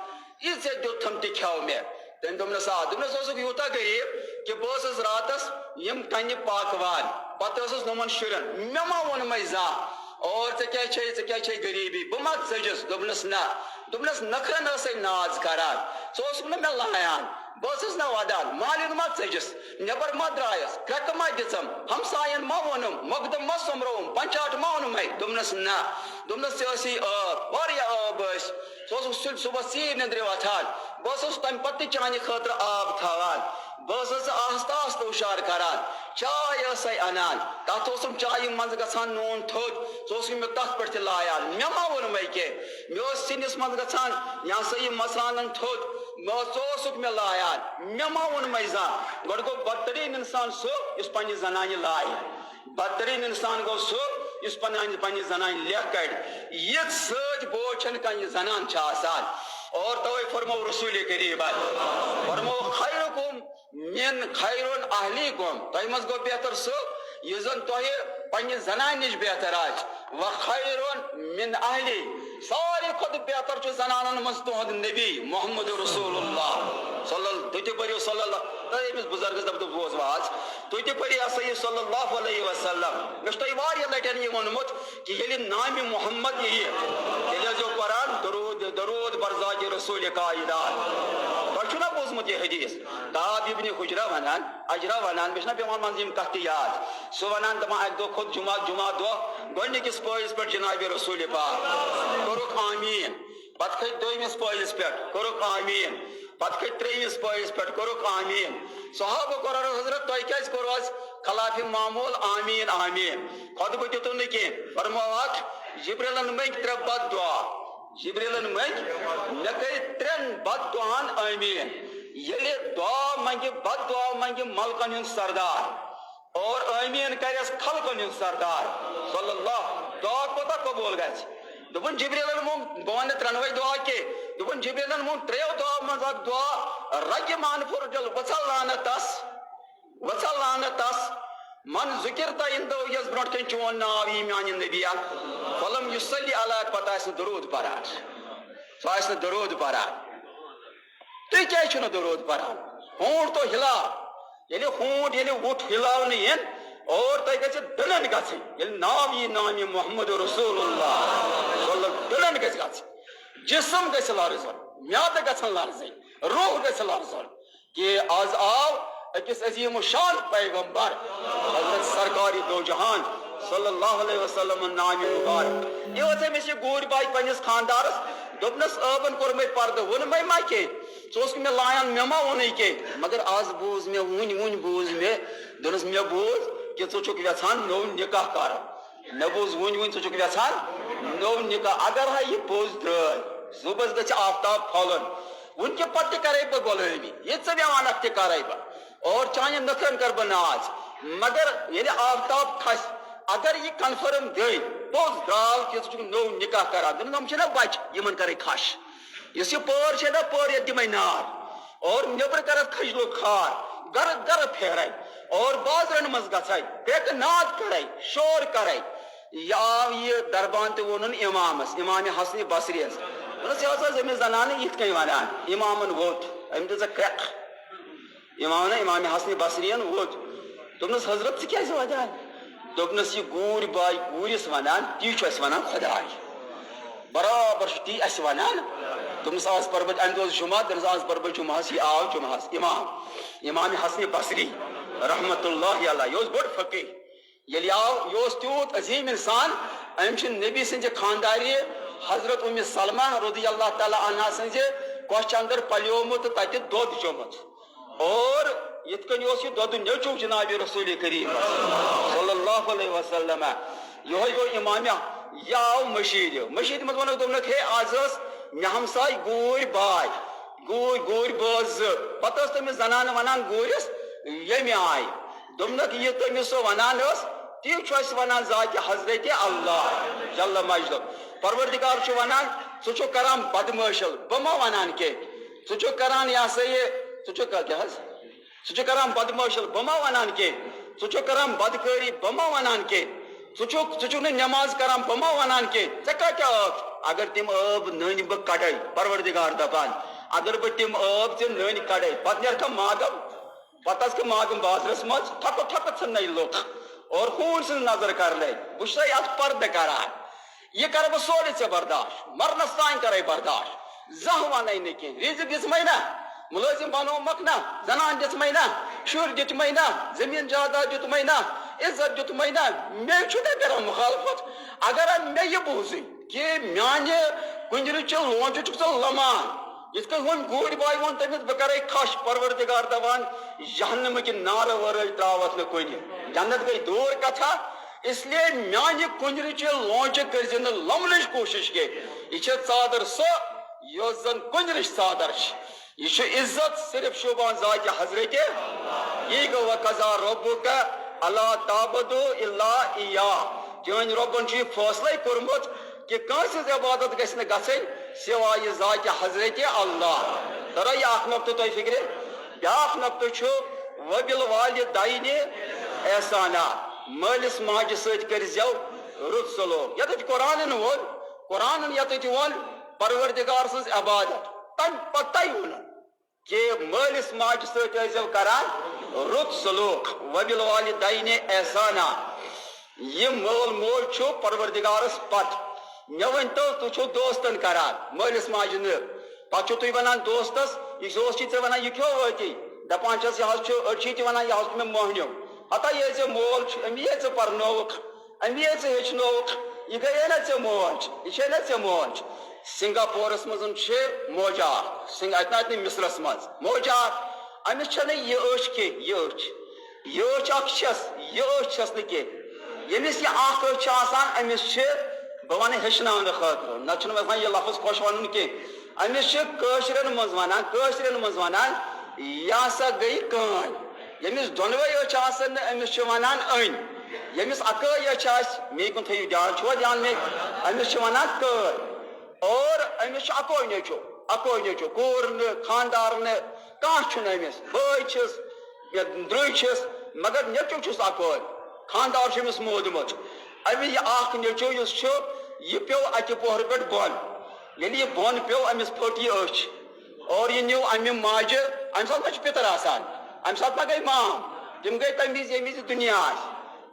یہِ ژےٚ دیُتتھم تہِ کھیٚو مےٚ تٔمۍ دوٚپنس دوٚپنس اوسُکھ یوٗتاہ غریٖب کہ بہٕ ٲسٕس راتس یِم کنہِ پاکوان پتہٕ ٲسٕس نۄمن شُرٮ۪ن مےٚ ما ووٚنمے زانٛہہ اور ژےٚ کیٛاہ چھے غریٖبی بہٕ ما ژٔجِس دوٚپنس نہ دوٚپنس نکھرن ٲسے ناز کران ژٕ اوسُکھ نہٕ مےٚ لایان بہس نا ودان مالک ما ژجس نبر ما درایس کرک ما دم ہمسائن ما ونم مقدم ما سمروم پنچاٹ ما ونم دمنس نا دمنس سی آب آب سہ صبح ژیر نندر وتھان بہس تمہ پتہ چانہ خاطر آب تھوان بہس آہستہ آہستہ اشار کران چائے سی انان تک چائہ مز گھان نون تھوٚد سہ مے تک پہ لایان مے ما وون کی مے سنس مز گھان یہ سا یہ مسالن تھوٚد سہ مے لایان مے ما وون زان گۄڈٕ گوٚو بدترین انسان سُہ یُس پننہِ زنانہِ لایہِ بدترین انسان گوٚو سُہ یُس پننہِ زنانہِ لیکھ کڑِ یِژھ سۭتۍ بوج چھنہٕ کانٛہہ یہِ زنان چھِ آسان اور توے فرمو رسول کریم فرمو خیرکم من خیر اہلیکم تۄہہِ منٛز گوٚو بہتر سُہ یُس زن تۄہہِ پننہِ زنانہِ نِش بہتر آسہِ و خیر من اہلی ساروی کھۄتہٕ بہتر چھُ زنانن منٛز تُہنٛد نبی محمد رسول اللہ تُہۍ تہِ پٔرِو صلی اللہ تۄہہِ أمِس بُزرگس دپ بوز واز تُہۍ تہِ پٔرِو ہسا یہِ صلی اللہ علیہ وسلم مےٚ چھُ تۄہہِ واریاہ لٹہِ یہِ ووٚنمُت کہِ ییٚلہِ نامہِ محمد یِیہِ تیٚلہِ ٲسۍزیو پران درود برزاکہِ رسول کائنات تۄہہِ چھُو نا بوٗزمُت یہِ حدیث کعب ابن حجرہ ونان اجرا ونان مےٚ چھُنا پیٚوان منٛزٕ یِم کتھٕ یاد سُہ ونان دپان اکہِ دۄہ کھوٚت جمعہ دۄہ گۄڈنِکِس پٲیِس پٮ۪ٹھ جنابِ رسول پاک کوٚرُکھ آمیٖن پتہٕ کھٔتۍ دوٚیمِس پٲیِس پٮ۪ٹھ کوٚرُکھ آمیٖن پتہٕ کھٔتۍ ترٛیٚیِمِس پٲیِس پٮ۪ٹھ کوٚرُکھ آمیٖن صحابہ قرار حضرت تۄہہِ کیازِ کوٚروٕ آز خلاف معموٗل آمیٖن آمیٖن خۄطبہٕ دِتُن نہٕ کینٛہہ فرمووکھ جبریلن منٛگۍ 3 بد دعا جبریلن منٛگۍ مےٚ کٔرۍ 3 بد دعاہن آمیٖن ییٚلہِ دعا منٛگہِ بد دعا منٛگہِ ملکن ہُنٛد سردار اور آمیٖن کرٮ۪س خلقن ہُنٛد سردار صلی اللہ دعا کوتاہ قبوٗل گژھِ دوٚپُن جبریلن مونگ بہٕ ونہٕ 3 دعا کینٛہہ دوٚپُن جبریلن مونگ 3 دعا منٛز اکھ دعا رگہِ مان فرجل وژھا لعنت تس من ذکرتا اندو یس برونٛٹھ کٔنۍ چون ناو یی میانہِ نبیا فلم یصلی علیک پتہٕ آسہِ نہٕ درود پران سُہ آسہِ نہٕ درود پران تُہۍ کیازِ چھِو نہٕ درود پران ہوٗنٹ تو ہِلاو ییٚلہِ وُٹھ ہِلاونہٕ یِن اور تۄہہِ گژھِ دٕلن گژھٕنۍ ییٚلہِ ناو یی نامہِ محمد رسول اللہ دٕلن گژھِ گژھٕنۍ جسم گژھِ لرزُن میادٕ گژھن لرزٕنۍ روح گژھِ لرزُن کہ آز آو أکِس عظیم الشان پیغمبر حضرت سرکاری دو جہان صلی اللہ علیہ وسلم نامہِ مبارک یہ اوس أمِس یہِ گوٗرۍ باے پننِس خاندارس دوٚپنس ٲبن کوٚر مےٚ پردٕ ووٚنمے ما کینٛہہ ژٕ اوسکھ مےٚ لایان مےٚ ما ووٚنُے کینٛہہ مگر آز بوٗز مےٚ وُنۍ بوٗز مےٚ دوٚپنس مےٚ بوٗز کہ ژٕ چھُکھ یژھان نوٚو نکاح کرُن مےٚ بوٗز وُنۍ ژٕ چھُکھ یژھان نوٚو نکاح اگر ہا یہِ پوٚز درٛاے صُبحس گژھِ آفتاب پھۄلُن وُنکہِ پتہٕ تہِ کرے بہٕ غلٲمی یہِ ژٕ مےٚ ونکھ تہِ کرے بہٕ اور چانٮ۪ن نکھرن کر بہٕ ناز مگر ییٚلہِ آفتاب کھسہِ اگر یہ کنفرم گئی پوٚز درٛاو کہِ ژٕ چھُکھ نوٚو نکاح کران دوٚپُن یِم چھِنا بچہِ یِمن کرے کھش یُس یہِ پٲر چھے نا پٲر یتھ دِمے نار اور نیبرٕ کرکھ کھجلُک کھار گرٕ گرٕ پھیرے اور بازرن منٛز گژھے پیکہٕ ناد کرے شور کرے یہِ آو یہِ دربان تہِ ووٚنُن امامس امامِ حسنِ بصریَس دوٚپنس یہِ ٲس أمِس زنانہٕ یِتھ کٔنۍ ونان امامن ووٚتھ أمۍ دِژ کرٛٮ۪کھ امام حسنِ بصریَن ووٚتھ دوٚپنس حضرت ژٕ کیازِ ودان دوٚپنس یہِ گوٗرۍ باے گوٗرِس ونان تی چھُ اسہِ ونان خۄداے برابر چھُ تی اسہِ ونان دوٚپنس آز پرٕ بہٕ امہِ دۄہ اوس جمعہ دوٚپنس آز پرٕ بہٕ جمعہس یہِ آو جمعہس امام حسنِ بصری رحمت اللہ علیہ یہِ اوس بوٚڑ فقیح ییٚلہِ آو یہِ اوس تیوٗت عظیٖم انسان أمۍ چھُ نبی سٕنزِ خاندارِ حضرت ام سلمہ رضی اللہ تعالیٰ عنہا سٕنزِ کۄچھِ انٛدر پلیومُت تہٕ تتہِ دۄد چومُت اور یِتھ کٔنۍ اوس یہِ دۄدٕ نیٚچوٗ جنابِ رسول کریم صلی اللہ علیہ وسلم یِہوے گوٚو امامہ یہِ آو مشیٖدِ منٛز ووٚنُکھ دوٚپنکھ ہے آز ٲس مےٚ ہمساے گوٗرۍ باے گوٗرۍ بٲژ 2 پتہٕ ٲس تٔمِس زنانہٕ ونان گوٗرِس ییٚمہِ آیہِ دوٚپنکھ یہِ تٔمِس سۄ ونان ٲس تی چھُ اسہِ ونان ذاتِ حضرتِ اللہ جل مجدُ پروردگار چھُ ونان ژٕ چھُکھ کران بدمٲشل بہٕ ما ونان کینٛہہ ژٕ چھُکھ کران یہ ہسا یہِ ژٕ چھُکھ کران بدمٲشل بہٕ ما ونان کینٛہہ ژٕ چھُکھ کران بدکٲری بہٕ ما ونان کینٛہہ ژٕ چھُکھ نہٕ نٮ۪ماز کران بہٕ ما ونان کینٛہہ ژےٚ کتہِ ٲب اگر تِم ٲب نٔنۍ بہٕ کڑے پروردگار دپان اگر بہٕ تِم ٲب ژےٚ نٔنۍ کڑے پتہٕ نیرکھا ماگم پتہٕ آسکھ ماگم بازرس منٛز تھکہٕ ژھٕننے لُکھ اور خوٗن سٕنٛز نظر کرنے بہٕ چھُسے اتھ پردٕ کران یہِ کرٕ بہٕ سورُے ژےٚ برداشت مرنس تانۍ کرے برداشت زانٛہہ ونے نہٕ کینٛہہ ریزِ دِژمے نا ملازم بنو مکنا زنان دت مینا شور دت مینا زمین جائیداد دت مینا عزت دت مینا میں چھنا کران مخالفت اگر میں یہ بوزی کہ میانہ کنجر چ لونچ چھ لمان یت کن ون گوڑ بائی ون تمس بہ کرے کھش پروردگار دپان جہنم کہ نار ورٲے تراوت نہ کُنہِ جنت گئی دور کتھا اس لیے میانہ کنجر چ لونچ کرز لمنچ کوشش کے یہ ژادر سو یس زن کنجرش ژادر یہ عزت صرف شوبان ذات حضرت یہ گو قضا ربک اللہ تعبدوا الا ایاہ چون ربن چھ فیصلہ کورمت کہ کانس عبادت گژھِ نہٕ گژھٕنۍ سوائے ذات حضرت اللہ ترا یہ اکھ نقطہ تۄہہِ فکرِ بیاکھ نقطہ چھُ وبالوالدین احسانا مٲلِس ماجہِ سۭتۍ کٔرۍزیو رُت سلوک یتھ قرآنن ووٚن قرآنن یتھ ووٚن پروردگار سٕنٛز عبادت تمہِ پتَے ووٚنن کہ مٲلِس ماجہِ سۭتۍ ٲسۍزیو کران رُت سلوک وبالوالدین احسانا یہ مول مول چھُ پروردگارس پت مےٚ ؤنۍتو تُہۍ چھِو دوستن کران مٲلِس ماجہِ نہٕ پتہٕ چھِو تُہۍ ونان دوستس یہِ دوست چھی ژےٚ ونان یہِ کھیوٚو وٲتی دپان چھس یہ حظ چھُ أڑۍ چھِ تہِ ونان یہِ حظ چھُ مےٚ موہنیو ہتا ییٚلہِ ژےٚ مول چھُ أمی ییٚلہِ ژےٚ پرنووُکھ أمی ییٚلہِ ژےٚ ہیٚچھنووُکھ یہِ گٔیے نا ژےٚ موج یہِ چھے نا ژےٚ موج سنگاپورس منٛز چھِ موجا اتہِ مصرس منٛز موجا أمِس چھنہٕ یہِ أچھ کینٛہہ یہِ أچھ اکھ چھس یہِ أچھ چھس نہٕ کینٛہہ ییٚمِس یہِ اکھ أچھ چھِ آسان أمِس چھِ بہٕ ونہٕ ہیٚچھناونہٕ خٲطرٕ نتہٕ چھُنہٕ مےٚ آسان یہِ لفظ خۄش ونُن کینٛہہ أمِس چھِ کٲشرٮ۪ن منٛز ونان یہِ ہسا گٔے کٲنۍ ییٚمِس دۄنوَے أچھ آسن نہٕ أمِس چھِ ونان أنۍ ییٚمِس اکٲے أچھ آسہِ مے کُن تھٲیِو دھیان چھُوا دھیان مے أمِس چھِ ونان کٲرۍ اور أمِس چھُ اکوے نیٚچوٗ کوٗر نہٕ خاندار نہٕ کانٛہہ چھُنہٕ أمِس بٲے چھِس یا درٛوے چھِس مگر نیٚچوٗ چھُس اکوے خاندار چھُ أمِس مودمُت أمِس یہِ اکھ نیٚچوٗ یُس چھُ یہِ پیوٚو اکہِ پوہرٕ پٮ۪ٹھ بۄن ییٚلہِ یہِ بۄن پیوٚو أمِس پھٔٹ یہِ أچھ اور یہِ نیوٗ امہِ ماجہِ امہِ ساتہٕ ما چھُ پِتٕر آسان امہِ ساتہٕ ما گٔے مام تِم گٔے تمہِ وِزِ ییٚمہِ وِزِ دُنیا آسہِ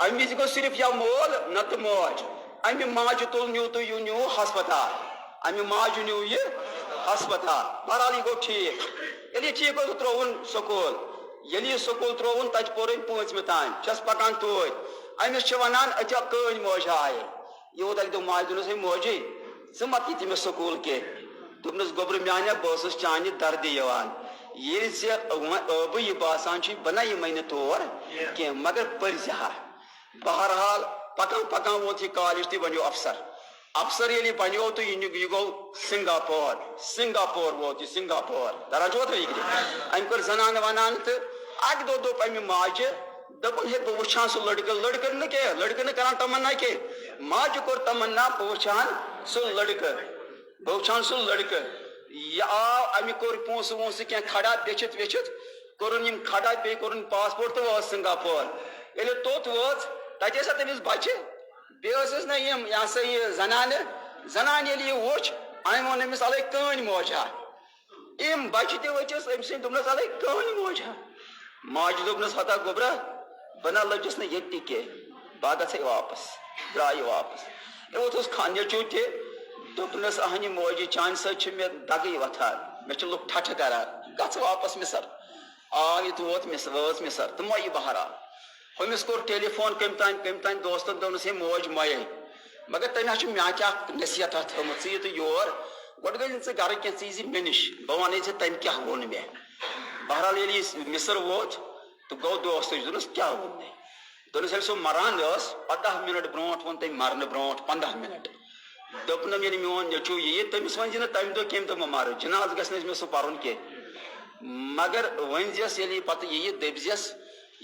امہِ وِزِ گوٚو صرف یا مول نتہٕ موج امہِ ماجہِ تُل نیوٗ تہٕ یہِ نیوٗ ہسپتال امہِ ماجہِ نیوٗ یہِ ہسپتال بہرحال یہِ گوٚو ٹھیٖک ییٚلہِ یہِ ٹھیٖک گوٚو ترٛووُن سکوٗل ییٚلہِ یہِ سکوٗل ترٛووُن تتہِ پوٚر أمۍ پٲنٛژمہِ تانۍ چھس پکان توتہِ أمِس چھِ ونان أتیا کٲنۍ موجا آیے یہِ ووت اکہِ دۄہ ماجہِ دوٚپنس ہے موجی ژٕ مہ یہِ تٔمِس سکوٗل کینٛہہ دوٚپنس گوٚبرٕ میانہِ بہٕ ٲسٕس چانہِ دردِ یِوان ییٚلہِ ژےٚ ٲبہٕ یہِ باسان چھُے بہٕ نہ یِمے نہٕ تور کینٛہہ مگر پٔرزِ ہا بہرحال پکان پکان ووت یہِ کالج تہٕ بنیو افسر ییٚلہِ یہِ بنیو تہٕ یہِ گوٚو سنگاپور ووت یہِ سنگاپور تران چھُوا تُہۍ فِکرِ أمۍ کٔر زنانہٕ ونان تہٕ اکہِ دۄہ دوٚپ امہِ ماجہِ دپُن ہے بہٕ وٕچھان سُہ لڑکہٕ نہٕ کینٛہہ لڑکہٕ نہٕ کران تمنا کینٛہہ ماجہِ کوٚر تمنا بہٕ وٕچھان سُہ لڑکہٕ یہِ آو امہِ کوٚر پونٛسہٕ وونٛسہٕ کینٛہہ کھڑا بیچھِتھ ویچھِتھ کوٚرُن یِم کھڑا بیٚیہِ کوٚرُن پاسپورٹ تہٕ وٲژ سنگاپور ییٚلہِ توٚت وٲژ تتہِ ٲسۍ تٔمِس بچہِ بیٚیہِ ٲسٕس نہ یِم یہِ ہسا یہِ زنانہِ ییٚلہِ یہِ وٕچھ أمۍ ووٚن أمِس الے کٲنۍ موجا یِم بچہِ تہِ ؤچھِس أمۍ سٕنٛدۍ دوٚپنس الے کٲنۍ موجا ماجہِ دوٚپنس ہتا گوٚبرا بہٕ نہ لٔجِس نہٕ ییٚتہِ تہِ کینٛہہ بہٕ گژھے واپس درٛاے یہِ واپس یوت اوس نیٚچوٗ تہِ دوٚپنس اہنہِ موجی چانہِ سۭتۍ چھِ مےٚ دگٕے وۄتھان مےٚ چھِ لُکھ ٹھٹھٕ کران گژھ واپس مِثر آو یہِ تہٕ وٲژ مِثر تہٕ مۄیہِ بہرحال ہُمِس کوٚر ٹیلی فون کٔمۍ تانۍ دوستن دوٚپنس ہے موج مۄیے مگر تٔمۍ حظ چھُ مےٚ کیٛاہ اکھ نصیحت تھٲومٕژ ژٕ یہِ تہٕ یور گۄڈٕ گٔے نہٕ ژٕ گرٕ کینٛہہ ژٕ یی زِ مےٚ نِش بہٕ ونے ژےٚ تٔمۍ کیٛاہ ووٚن مےٚ بہرحال ییٚلہِ یہِ مِثر ووت تہٕ گوٚو دوستٕچ دوٚپنس کیٛاہ ووٚن مےٚ دوٚپنس ییٚلہِ سُہ مران ٲس 15 مِنٹ برونٛٹھ ووٚن تٔمۍ مرنہٕ برونٛٹھ 15 مِنٹ دوٚپنم ییٚلہِ میون نیٚچوٗ یِیہِ تٔمِس ؤنۍ زِ نہٕ تمہِ دۄہ کیٚمۍ دۄہ مہ مرٕ جنازٕ گژھِ نہٕ مےٚ سُہ پرُن کینٛہہ مگر ؤنۍ زٮ۪س ییٚلہِ یہِ پتہٕ یِیہِ دٔپزٮ۪س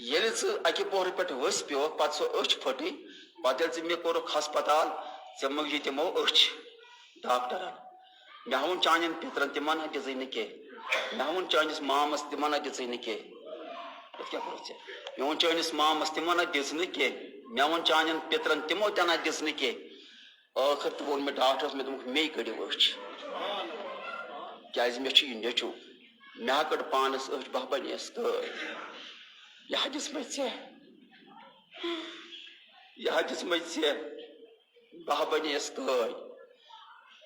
ییٚلہِ ژٕ اکہِ پوہرٕ پٮ۪ٹھ ؤسۍ پیوٚوُکھ پتہٕ سۄ أچھ پھٔٹٕے پتہٕ ییٚلہِ ژٕ مےٚ کوٚرُکھ ہسپتال ژےٚ مٔنٛگجی تِمو أچھ ڈاکٹرن مےٚ ہاوُن چانٮ۪ن پِترن تِمن نہ دِژٕے نہٕ کینٛہہ مےٚ ہاوُن چٲنِس مامس تِمن نہ دِژٕے نہٕ کینٛہہ پتہٕ کیٛاہ کوٚرُتھ ژےٚ مےٚ ووٚن چٲنِس مامس تِمو نہ دِژ نہٕ کینٛہہ مےٚ ووٚن چانٮ۪ن پِترن تِمو تہِ نہ دِژ نہٕ کینٛہہ ٲخر تہٕ ووٚن مےٚ ڈاکٹرس مےٚ دوٚپُکھ مے کٔڑِو أچھ کیٛازِ مےٚ چھُ یہِ نیٚچوٗ مےٚ ہا کٔڑ پانس أچھ بہٕ بنییس کٲر یہِ ہا دِژمے ژےٚ بہٕ بنییس کٲر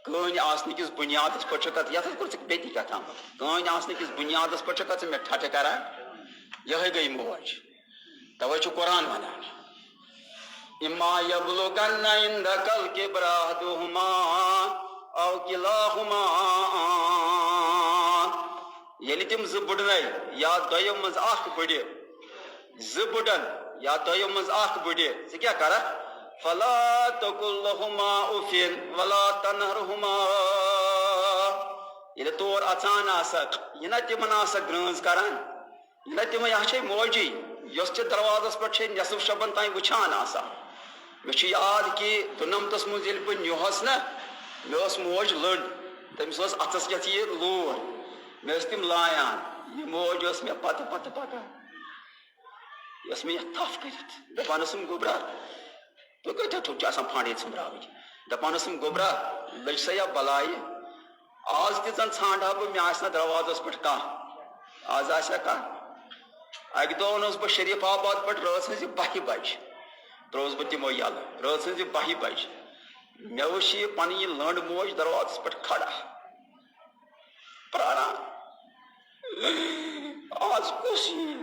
کہانی آسن کس بنیادس پہ کت یت کور بیتی کتام کہانی آسن کس بنیادس پہ کت مے ٹھٹہ کران یہ گئی موج توے قرآن ونان اما یبلغن عندک الکبر احدہما او کلاہما یلی تم ز بڑنے یا دویو مز اخ بڑے ز بڑن یا دویو مز اخ بڑے ز کیا کرا فلا تقل لهما اف ولا تنهرهما یہ طور اچان آسک یہ نہ تمن آسک گرانز کران یہ نہ تم یہ موجی یس دروازس پہ نصف شبن تین وچان آسا مے یاد کہ دنمتس مز یل بہ نیوہس نا مے موج لڑ تمس اتس کت یہ لور مے تم لایان یہ موج مے پتہ پتہ پکان یس مے تھف کرت دپان گوبرا تو کتنا ٹھوک آسان پھانڈ یہ ژھمراوچ دپان گوبرا لج سا یا بلائی آز تہ زن ژھانڈا بہ مے آسہ دروازس پہ کانٛہہ آز آسیا کانٛہہ اکہ دۄہ اوس بہ شریف آباد پہ رٲژ ہٕنٛزِ 12 بجہ ترووس بہ تمو یلہٕ رٲژ ہٕنٛزِ 12 بجہ مے وٕچھ یہ پنٕنۍ یہ لنڈ موج دروازس پہ کھڑا پراران آز کس یہ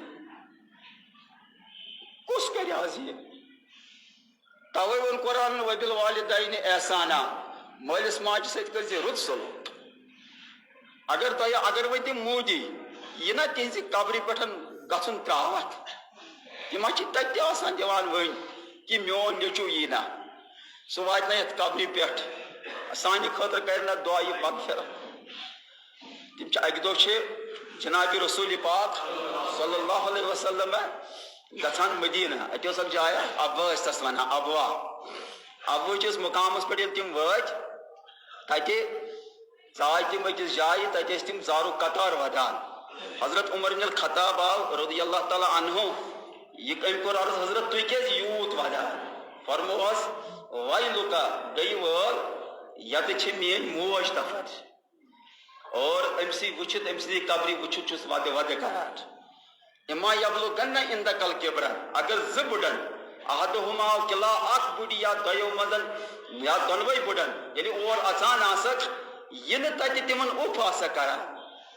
کس کرِ آز یہ توے ون قرآن وبالوالدین احسانا مالس ماجہ ست کر رت سلوک اگر وہ تم مودی یہ نا تہذ قبر پہ گھن تراوت تم تتہ آسان دان ون کہ میون نیچو یہ نا سہ وات نا یت قبر پہ سانہ خاطر کر نا دعا مغفرت تم اکہ دہ جناب رسول پاک صلی اللہ علیہ وسلم گھان مدینہ اتہ اک جایا ابوا تس ونان ابوا ابوچس مقامس پہ تم وات تتہ ژاے تم أکس جائیں تتہ تم زارو قطار ودان حضرت عمر بن الخطاب آو رضی اللہ تعالیٰ عنہ یہ ام کور عرض حضرت تھی کیاز یوت ودان فرموس ویلکا گئی وول یت چھ مین موج تفت اور امسی وچھت امسی قبری وچھت چھس ود ود کران اما یبلغن عندک الکبر اگر ز بڑن احدہما کلا اخ بڑی یا دویو مزن یا دونوئی بڑن یعنی اور اچان آسک یہ نہ تتہ تمن اوف آسا کران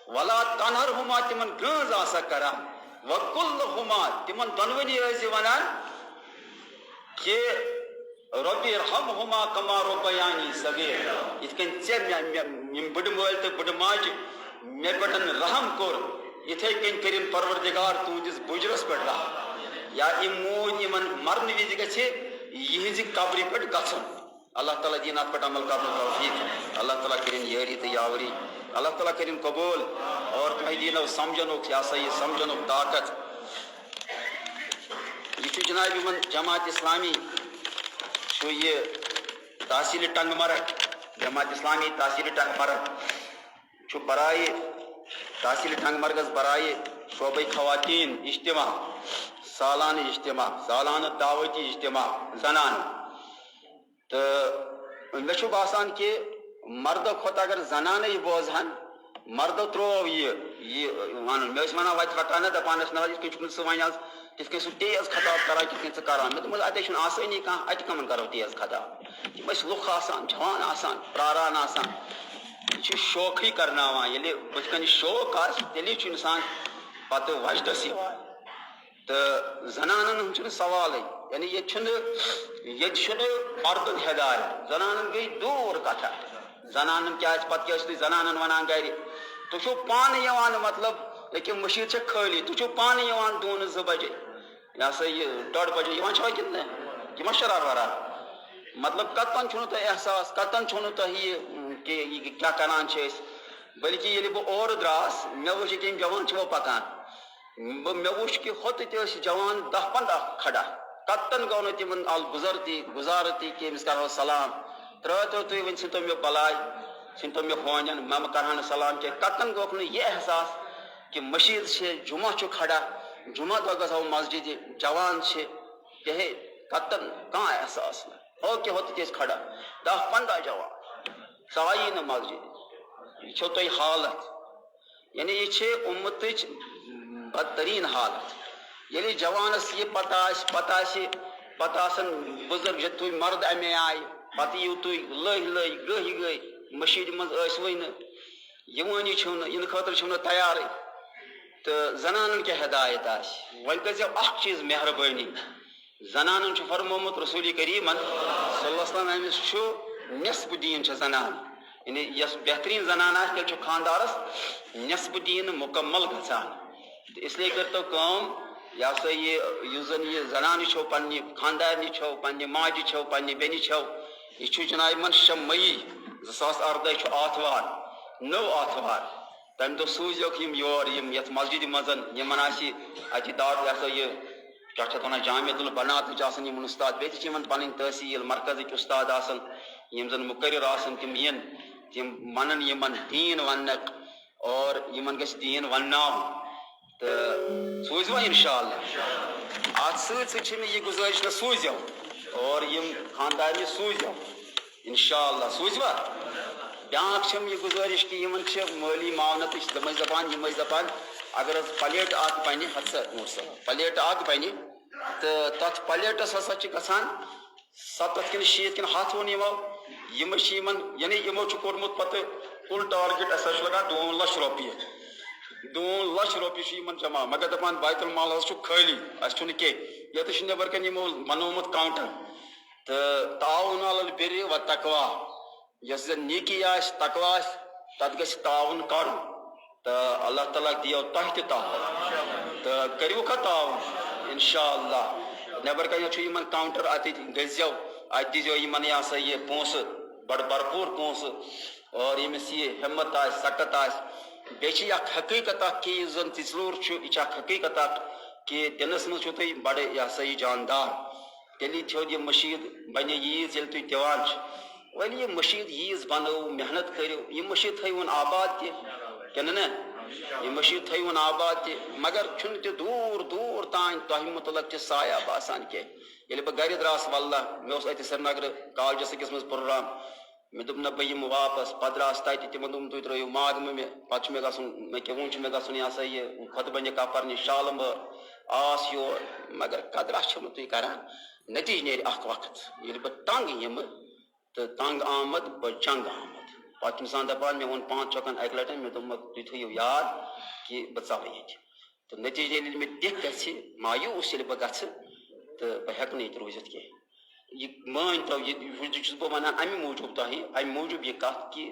ولا تنہرہما تمن گرانز آسا کران وکلہما تمن دونونی ٲسۍ ونان کہ ربی ارحمہما کما ربیانی صغیر یتھ کن ژےٚ بڑٕ مٲلۍ تہٕ بڑٕ ماجہِ مے پٮ۪ٹھ رحم کوٚر یتھے کن کرن پروردگار تہندس بجرس پہ رحم یا موج ان مرن وز گھ یہ قبر پہ گھن اللہ تعالیٰ دین ات پہ عمل کرنے توفیق اللہ تعالیٰ کرن یاری تو یاوری اللہ تعالیٰ کرن قبول اور تہ دینو سمجھنک یہ سا یہ سمجھنک طاقت یہ جناب من جماعت اسلامی یہ تحصیل ٹنگ مرگ جماعت اسلامی تحصیل ٹنگ مرگ برائے تحصیل ٹنگ مرگز برائے شعبہ خواتین اجتماع سالانہ اجتماع سالانہ دعوتی اجتماع زنان تو مے باسان کہ مردو کھت اگر زنانے یہ بوزہن مردو ترو یہ ون مے ونان وتہ ہٹانا دپان نا یت کن سہ ون آز تت کن سہ تیز خطاب کران کت کن ژٕ کران مے دوٚپمس اتے چھُنہٕ آسٲنی کانٛہہ اتہِ کمن کرو تیز خطاب تم ٲسۍ لُکھ آسان جوان آسان پراران آسان یہ شوقی کرناوان ییٚلہِ بٕتھِ کَنہِ شوق آسہِ تیٚلی چھُ اِنسان پتہٕ وجدس یِوان تہٕ زنانن ہُنٛد چھُنہٕ سوالٕے یعنی ییٚتہِ چھُنہٕ مردُن ہدایت زنانن گٔے دوٗر کتھا زنانن کیٛاہ چھِ پتہٕ کیٛاہ چھِ تُہۍ زنانن ونان گرِ تُہۍ چھُو پانہٕ یِوان مطلب ییٚکیٛاہ مٔشیٖد چھےٚ خٲلی تُہۍ چھُو پانہٕ یِوان دوٗنہٕ 2 بجے یہ سا یہ 1:30 بجے یِوان چھوا کِنہٕ نہٕ یہِ ما شرار ورار مطلب کتن چھُنہٕ تۄہہِ احساس کتن چھُنہٕ تۄہہِ یہِ کہ یہ کیا کران چھِ أسۍ بلکہ ییٚلہِ بہٕ اورٕ درٛاس مےٚ وٕچھ ییٚکیٛاہ یِم جوان چھِوا پکان مےٚ وٕچھ کہ ہوٚتہِ تہِ ٲسۍ جوان 10-15 کھڑا کتن گوٚو نہٕ تِمن الگُزر تہِ گُزارٕ تہِ کہ أمِس کرہو سلام ترٛٲتو تُہۍ وۄنۍ ژھٕنتو مےٚ بلاے ژھٕنتو مےٚ ہونٮ۪ن مےٚ کرہا نہٕ سلام کینٛہہ کتن گوٚکھ نہٕ یہِ احساس کہ مٔشیٖد چھِ جمعہ چھُ کھڑا جمعہ دۄہ گژھو مسجدِ جوان چھِ کہے کتن کانٛہہ احساس نہٕ ہو کہ ہوٚتہِ تہِ ٲسۍ کھڑا 10-15 جوان ژایی نہٕ مسجد یہ چھو تۄہہِ حالت یعنی یہ چھِ اُمتٕچ بدترین حالت ییٚلہِ جوانس یہ پتہ آسن بزرگ تُہۍ مرد امے آیہِ پتہٕ یِیِو تُہۍ لٔہۍ گٔہۍ مشیٖد منٛز ٲسوٕے نہٕ یِوٲنی چھِو نہٕ یِنہٕ خٲطرٕ چھِو نہٕ تیارٕے تہٕ زنانن کیٛاہ ہدایت آسہِ وۄنۍ کٔرۍزیو اکھ چیٖز مہربٲنی زنانن چھُ فرمومُت رسوٗلِ کریٖمن صلی اللہ علیہ وسلم أمِس چھُ نٮ۪صبہٕ دیٖن چھِ زنان یعنی یۄس بہتریٖن زنان آسہِ تیٚلہِ چھُ خانٛدارس نٮ۪صبہٕ دیٖن مُکمل گژھان تہٕ اسلیے کٔرۍتو کٲم یہِ ہسا یُس زن یہِ زنانہٕ چھو پننہِ خانٛدارنہِ چھو پننہِ ماجہِ چھو پننہِ بیٚنہِ چھو یہِ چھُ جناب یِمن 6 مئی 2018 چھُ آتھوار نٔو آتھوار تمہِ دۄہ سوٗزۍزیوکھ یِم یور یِم یتھ مسجدِ منٛز یِمن آسہِ اتہِ دعوت یہِ ہسا یہِ کیٛاہ چھِ اتھ ونان جامعۃ البناتٕچ آسان یِمن استاد بیٚیہِ تہِ چھِ یِمن پنٕنۍ تحصیٖل مرکزٕکۍ استاد آسان یِم زن مُقرر آسان تِم یِن تِم ونن یِمن دیٖن وننُک اور یِمن گژھِ دیٖن ونناوُن تہٕ سوٗزوا انشاء اللہ اتھ سۭتۍ سۭتۍ چھِ مےٚ یہِ گُزٲرِش نہ سوٗزِو اور یِم خانٛدارنہِ سوٗزِو انشاء اللہ سوٗزوا بیٛاکھ چھم یہِ گُزٲرِش کہِ یِمن چھِ مٲلی معاونتٕچ تِم ٲسۍ دپان یِم ٲسۍ دپان اگر حظ پلیٹ اکھ بنہِ پلیٹ اکھ بنہِ تہٕ تتھ پلیٹس ہسا چھِ گژھان 70 کِنہٕ 60 کِنہٕ 100 ووٚن یِمو یِمہٕ چھِ یِمن یعنی یِمو چھُ کوٚرمُت پتہٕ کُل ٹارگیٹ اَسہِ حظ چھُ لگان 2 لچھ رۄپیہِ 2 لچھ رۄپیہِ چھِ یِمن جمع مگر دپان بیت المال حظ چھُ خٲلی اَسہِ چھُنہٕ کینٛہہ ییٚتہِ چھُ نٮ۪بر کَنۍ یِمو بنومُت کاونٹر تہٕ تعاوُن علی البِرِّ وَالتَّقوا یۄس زن نیکی آسہِ تقوا آسہِ تتھ گژھِ تعاوُن کرُن تہٕ اللہ تعالیٰ دِیو تۄہہِ تہِ تعاوُن تہٕ کٔرِوکھا تعاوُن انشاء اللہ نٮ۪بر کَنۍ چھُ یِمن کاونٹر اتہِ گٔژھزیو اتہِ دیٖزیو یِمن یہِ ہسا یہِ پونٛسہٕ بڑٕ بھرپوٗر پونٛسہٕ اور ییٚمِس یہِ ہمت آسہِ سکت آسہِ بیٚیہِ چھِ یہِ اکھ حقیٖقت اکھ کہِ یُس زن ژِژلوٗر چھُ یہِ چھِ اکھ حقیٖقت اکھ کہِ دِنس منٛز چھُو تُہۍ بڑٕ یہِ ہسا یہِ جاندار تیٚلی تھیوٚد یہِ مٔشیٖد بنہِ ییٖژ ییٚلہِ تُہۍ دِوان چھِ وۄنۍ یہِ مٔشیٖد ییٖژ بنٲوو محنت کٔرِو یہِ مٔشیٖد تھٲیوُن آباد تہِ کِنہٕ نہ یہِ مٔشیٖد تھٲیوُن آباد تہِ مگر چھُنہٕ تہِ دوٗر دوٗر تام تۄہہِ مُتعلق تہِ سایہ باسان کینٛہہ ییٚلہِ بہٕ گرِ دراس واللہ مےٚ اوس اتہِ سرینگرٕ کالجس أکِس منٛز پروگرام مےٚ دوٚپ نہ بہٕ یِمہٕ واپس پتہٕ درٛاس تتہِ تِمن دوٚپُم تُہۍ ترٲیِو ماگمہٕ مےٚ پتہٕ چھُ مےٚ گژھُن مےٚ کیٛاہ وۄنۍ چھُ مےٚ گژھُن یہِ ہسا یہِ خۄطبہ نِکاح پرنہِ شالمٲر آس یور مگر قدرا چھِو نہٕ تُہۍ کران نتیٖجہٕ نیرِ اکھ وقت ییٚلہِ بہٕ تنگ یِمہٕ تہٕ تنگ آمد بہٕ جنگ آمد پتہٕ چھُ اِنسان دپان مےٚ ووٚن 5 چوکن اکہِ لٹہِ مےٚ دوٚپمکھ تُہۍ تھٲیِو یاد کہِ بہٕ ژلہٕ ییٚتہِ تہٕ نتیٖجہٕ ییٚلہِ مےٚ دِکھ گژھِ مایوٗس ییٚلہِ بہٕ گژھٕ تہٕ بہٕ ہٮ۪کہٕ نہٕ ییٚتہِ روٗزِتھ کینٛہہ یہِ مٲنۍتو یہِ چھُس بہٕ ونان امہِ موٗجوٗب تۄہہِ امہِ موٗجوٗب یہِ کتھ کہِ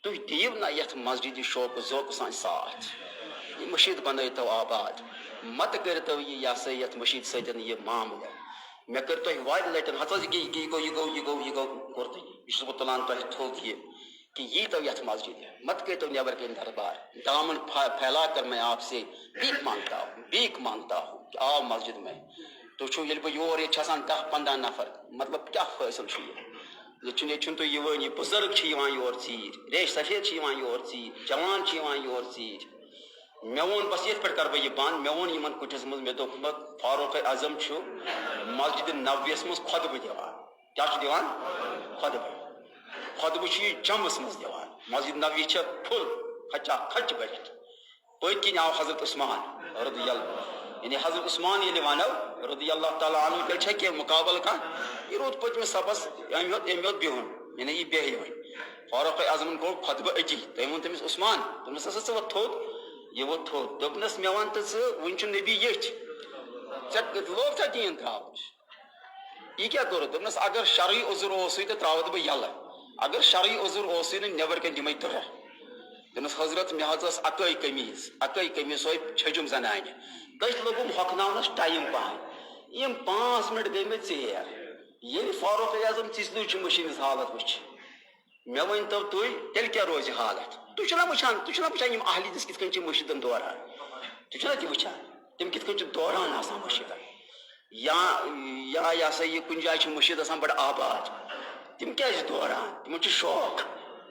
تُہۍ دِیِو نہ یتھ مسجدِ شوقہٕ ذوقہٕ سان ساتھ یہِ مٔشیٖد بنٲیتو آباد متہٕ کٔرتو یہِ ہسا یتھ مٔشیٖد سۭتۍ یہِ معاملہٕ مےٚ کٔر تۄہہِ واریاہ لٹہِ ہتھ حظ یہِ گوٚو کوٚر تۄہہِ یہِ چھُس بہٕ تُلان تۄہہِ تھوٚد یہِ کہ ییٖتو یتھ مسجدِ مت کٔرتو نٮ۪بر کٔنۍ دربار دامن پھیلا کر میں آپ سے بھیک مانگتا ہوں کہ آو مسجد میں تُہۍ چھُو ییٚلہِ بہٕ یور ییٚتہِ چھِ آسان 10-15 نفر مطلب کیٛاہ فٲصلہٕ چھُ ییٚتہِ چھُنہٕ تُہۍ یِوٲنی بُزرگ چھِ یِوان یور ژیٖرۍ ریش سفید چھِ یِوان یور ژیٖرۍ جوان چھِ یِوان یور ژیٖرۍ مےٚ ووٚن بس یِتھ پٲٹھۍ کرٕ بہٕ یہِ بنٛد مےٚ ووٚن یِمن کُٹھِس منٛز مےٚ دوٚپمکھ فاروق اعظم چھُ مسجدِ نبویَس منٛز خۄطبہٕ دِوان کیٛاہ چھُ دِوان خۄطبہٕ چھُ یہِ جمس منٛز دِوان مسجد نبوی چھِ فُل کھچا کھچ بٔرِتھ پٔتۍ کِنۍ آو حضرت عثمان رضی اللہ یعنی حضرت عثمان ییٚلہِ ونو رضی اللہ تعالیٰ عنہ تیٚلہِ چھا کینٛہہ مُقابلہٕ کانٛہہ یہِ روٗد پٔتمِس صفس أمۍ ہیوٚت بِہُن یعنی یہِ بیٚہہِ وۄنۍ فاروق اعظمن گوٚو خۄطبہٕ أتی تٔمۍ ووٚن تٔمِس عثمان دوٚپنس ہسا ژٕ وۄتھ تھوٚد یہِ ووٚتھ تھوٚد دوٚپنس مےٚ ون تہٕ ژٕ وُنہِ چھُ نبی ییٚتھۍ ژےٚ لوگ ژےٚ دیٖن ترٛاوُن یہِ کیٛاہ کوٚرُتھ دوٚپنس اگر شرعی عذر اوسُے تہٕ ترٛاوتھ بہٕ یَلہٕ اگر شرعی عذر اوسُے نہٕ نٮ۪بر کَنۍ دِمے تٕرٛہ دوٚپنس حضرت مےٚ حظ ٲس اَکٲے قمیٖض سۄے چھٔجُم زنانہِ تٔتھۍ لوگُم ہۄکھناونس ٹایم پہن یِم 5 مِنٹ گٔے مےٚ ژیر ییٚلہِ فاروق اعظم ژِژلٕے چھُ مٔشیٖد ہٕنٛز حالت وٕچھ مےٚ ؤنۍتو تُہۍ تیٚلہِ کیٛاہ روزِ حالت تُہۍ چھُو نا وٕچھان یِم اہلِ دِس کِتھ کٔنۍ چھِ مٔشیٖدن دوران تُہۍ چھُو نا تہِ وٕچھان تِم کِتھ کٔنۍ چھِ دوران آسان مٔشیٖدن یا یہِ ہسا یہِ کُنہِ جایہِ چھِ مٔشیٖد آسان بڑٕ آباد تِم کیٛازِ چھِ دوران تِمن چھُ شوق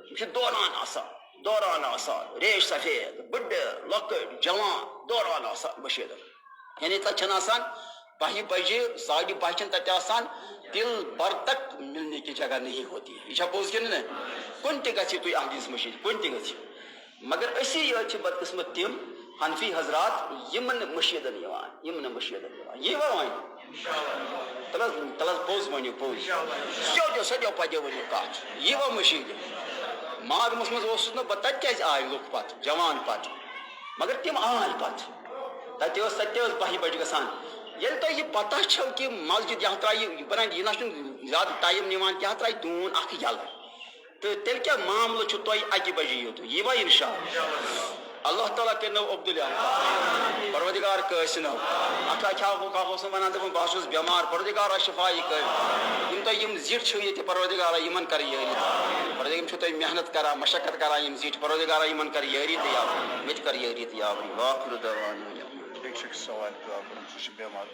تِم چھِ دوران آسان ریش سفید بٔڈٕ لۄکٕٹۍ جوان دوران آسان مٔشیٖدن یعنی تتہِ چھنہٕ آسان 10 بجے 10:30 چھنہٕ تتہِ آسان دل بر تک ملنے کی جگہ نہیں ہوتی ہے یہ چھا پوٚز کِنہٕ نہ کُنہِ تہِ گژھِ تُہۍ اہلِ مٔشیٖد کُنہِ تہِ گژھِ مگر أسی یٲتۍ چھِ بدقٕسمت تِم حنفی حضرات یِم نہٕ مٔشیٖدن یِوان یی وۄنۍ تل حظ پوٚز ؤنِو پوٚز سیوٚدیو پَتہٕ ؤنِو کتھ یی وۄنۍ مٔشیٖدِ ماگمس مز بہ تت آئے لوگ پت جوان پت مگر تم آئے پت تتہ بہہ بج گژھان ییٚلہِ تۄہہِ یہِ پتہ چھو کہ مسجد یہ ترٛایہِ یہِ بنان یہِ نہ چھُنہٕ زیادٕ ٹایم نِوان کینٛہہ ترٛایہِ دوٗن اکھ یَلہٕ تہٕ تیٚلہِ کیٛاہ معاملہٕ چھُ تۄہہِ 1 بجے یوت ییٖوا اِنشاء اللہ تعالیٰ کٔرنو عبداللہ پروردگار کٲنٛسِنو اکھ اوس نہٕ ونان دپان بہٕ چھُس بٮ۪مار پروردگارا شفایی کٔرۍ یِم تۄہہِ یِم زِٹھۍ چھِو ییٚتہِ پروردگارا یِمن کر یٲری پروردگار یِم چھِو تۄہہِ محنت کران مشقت کران یِم زِٹھۍ پروردگارا یِمن کر یٲری تہٕ یاوری مےٚ تہِ کر یٲری تہٕ یاوری واخر دعوانا ایک سوال دعا کروں سُہ چھُ بٮ۪مار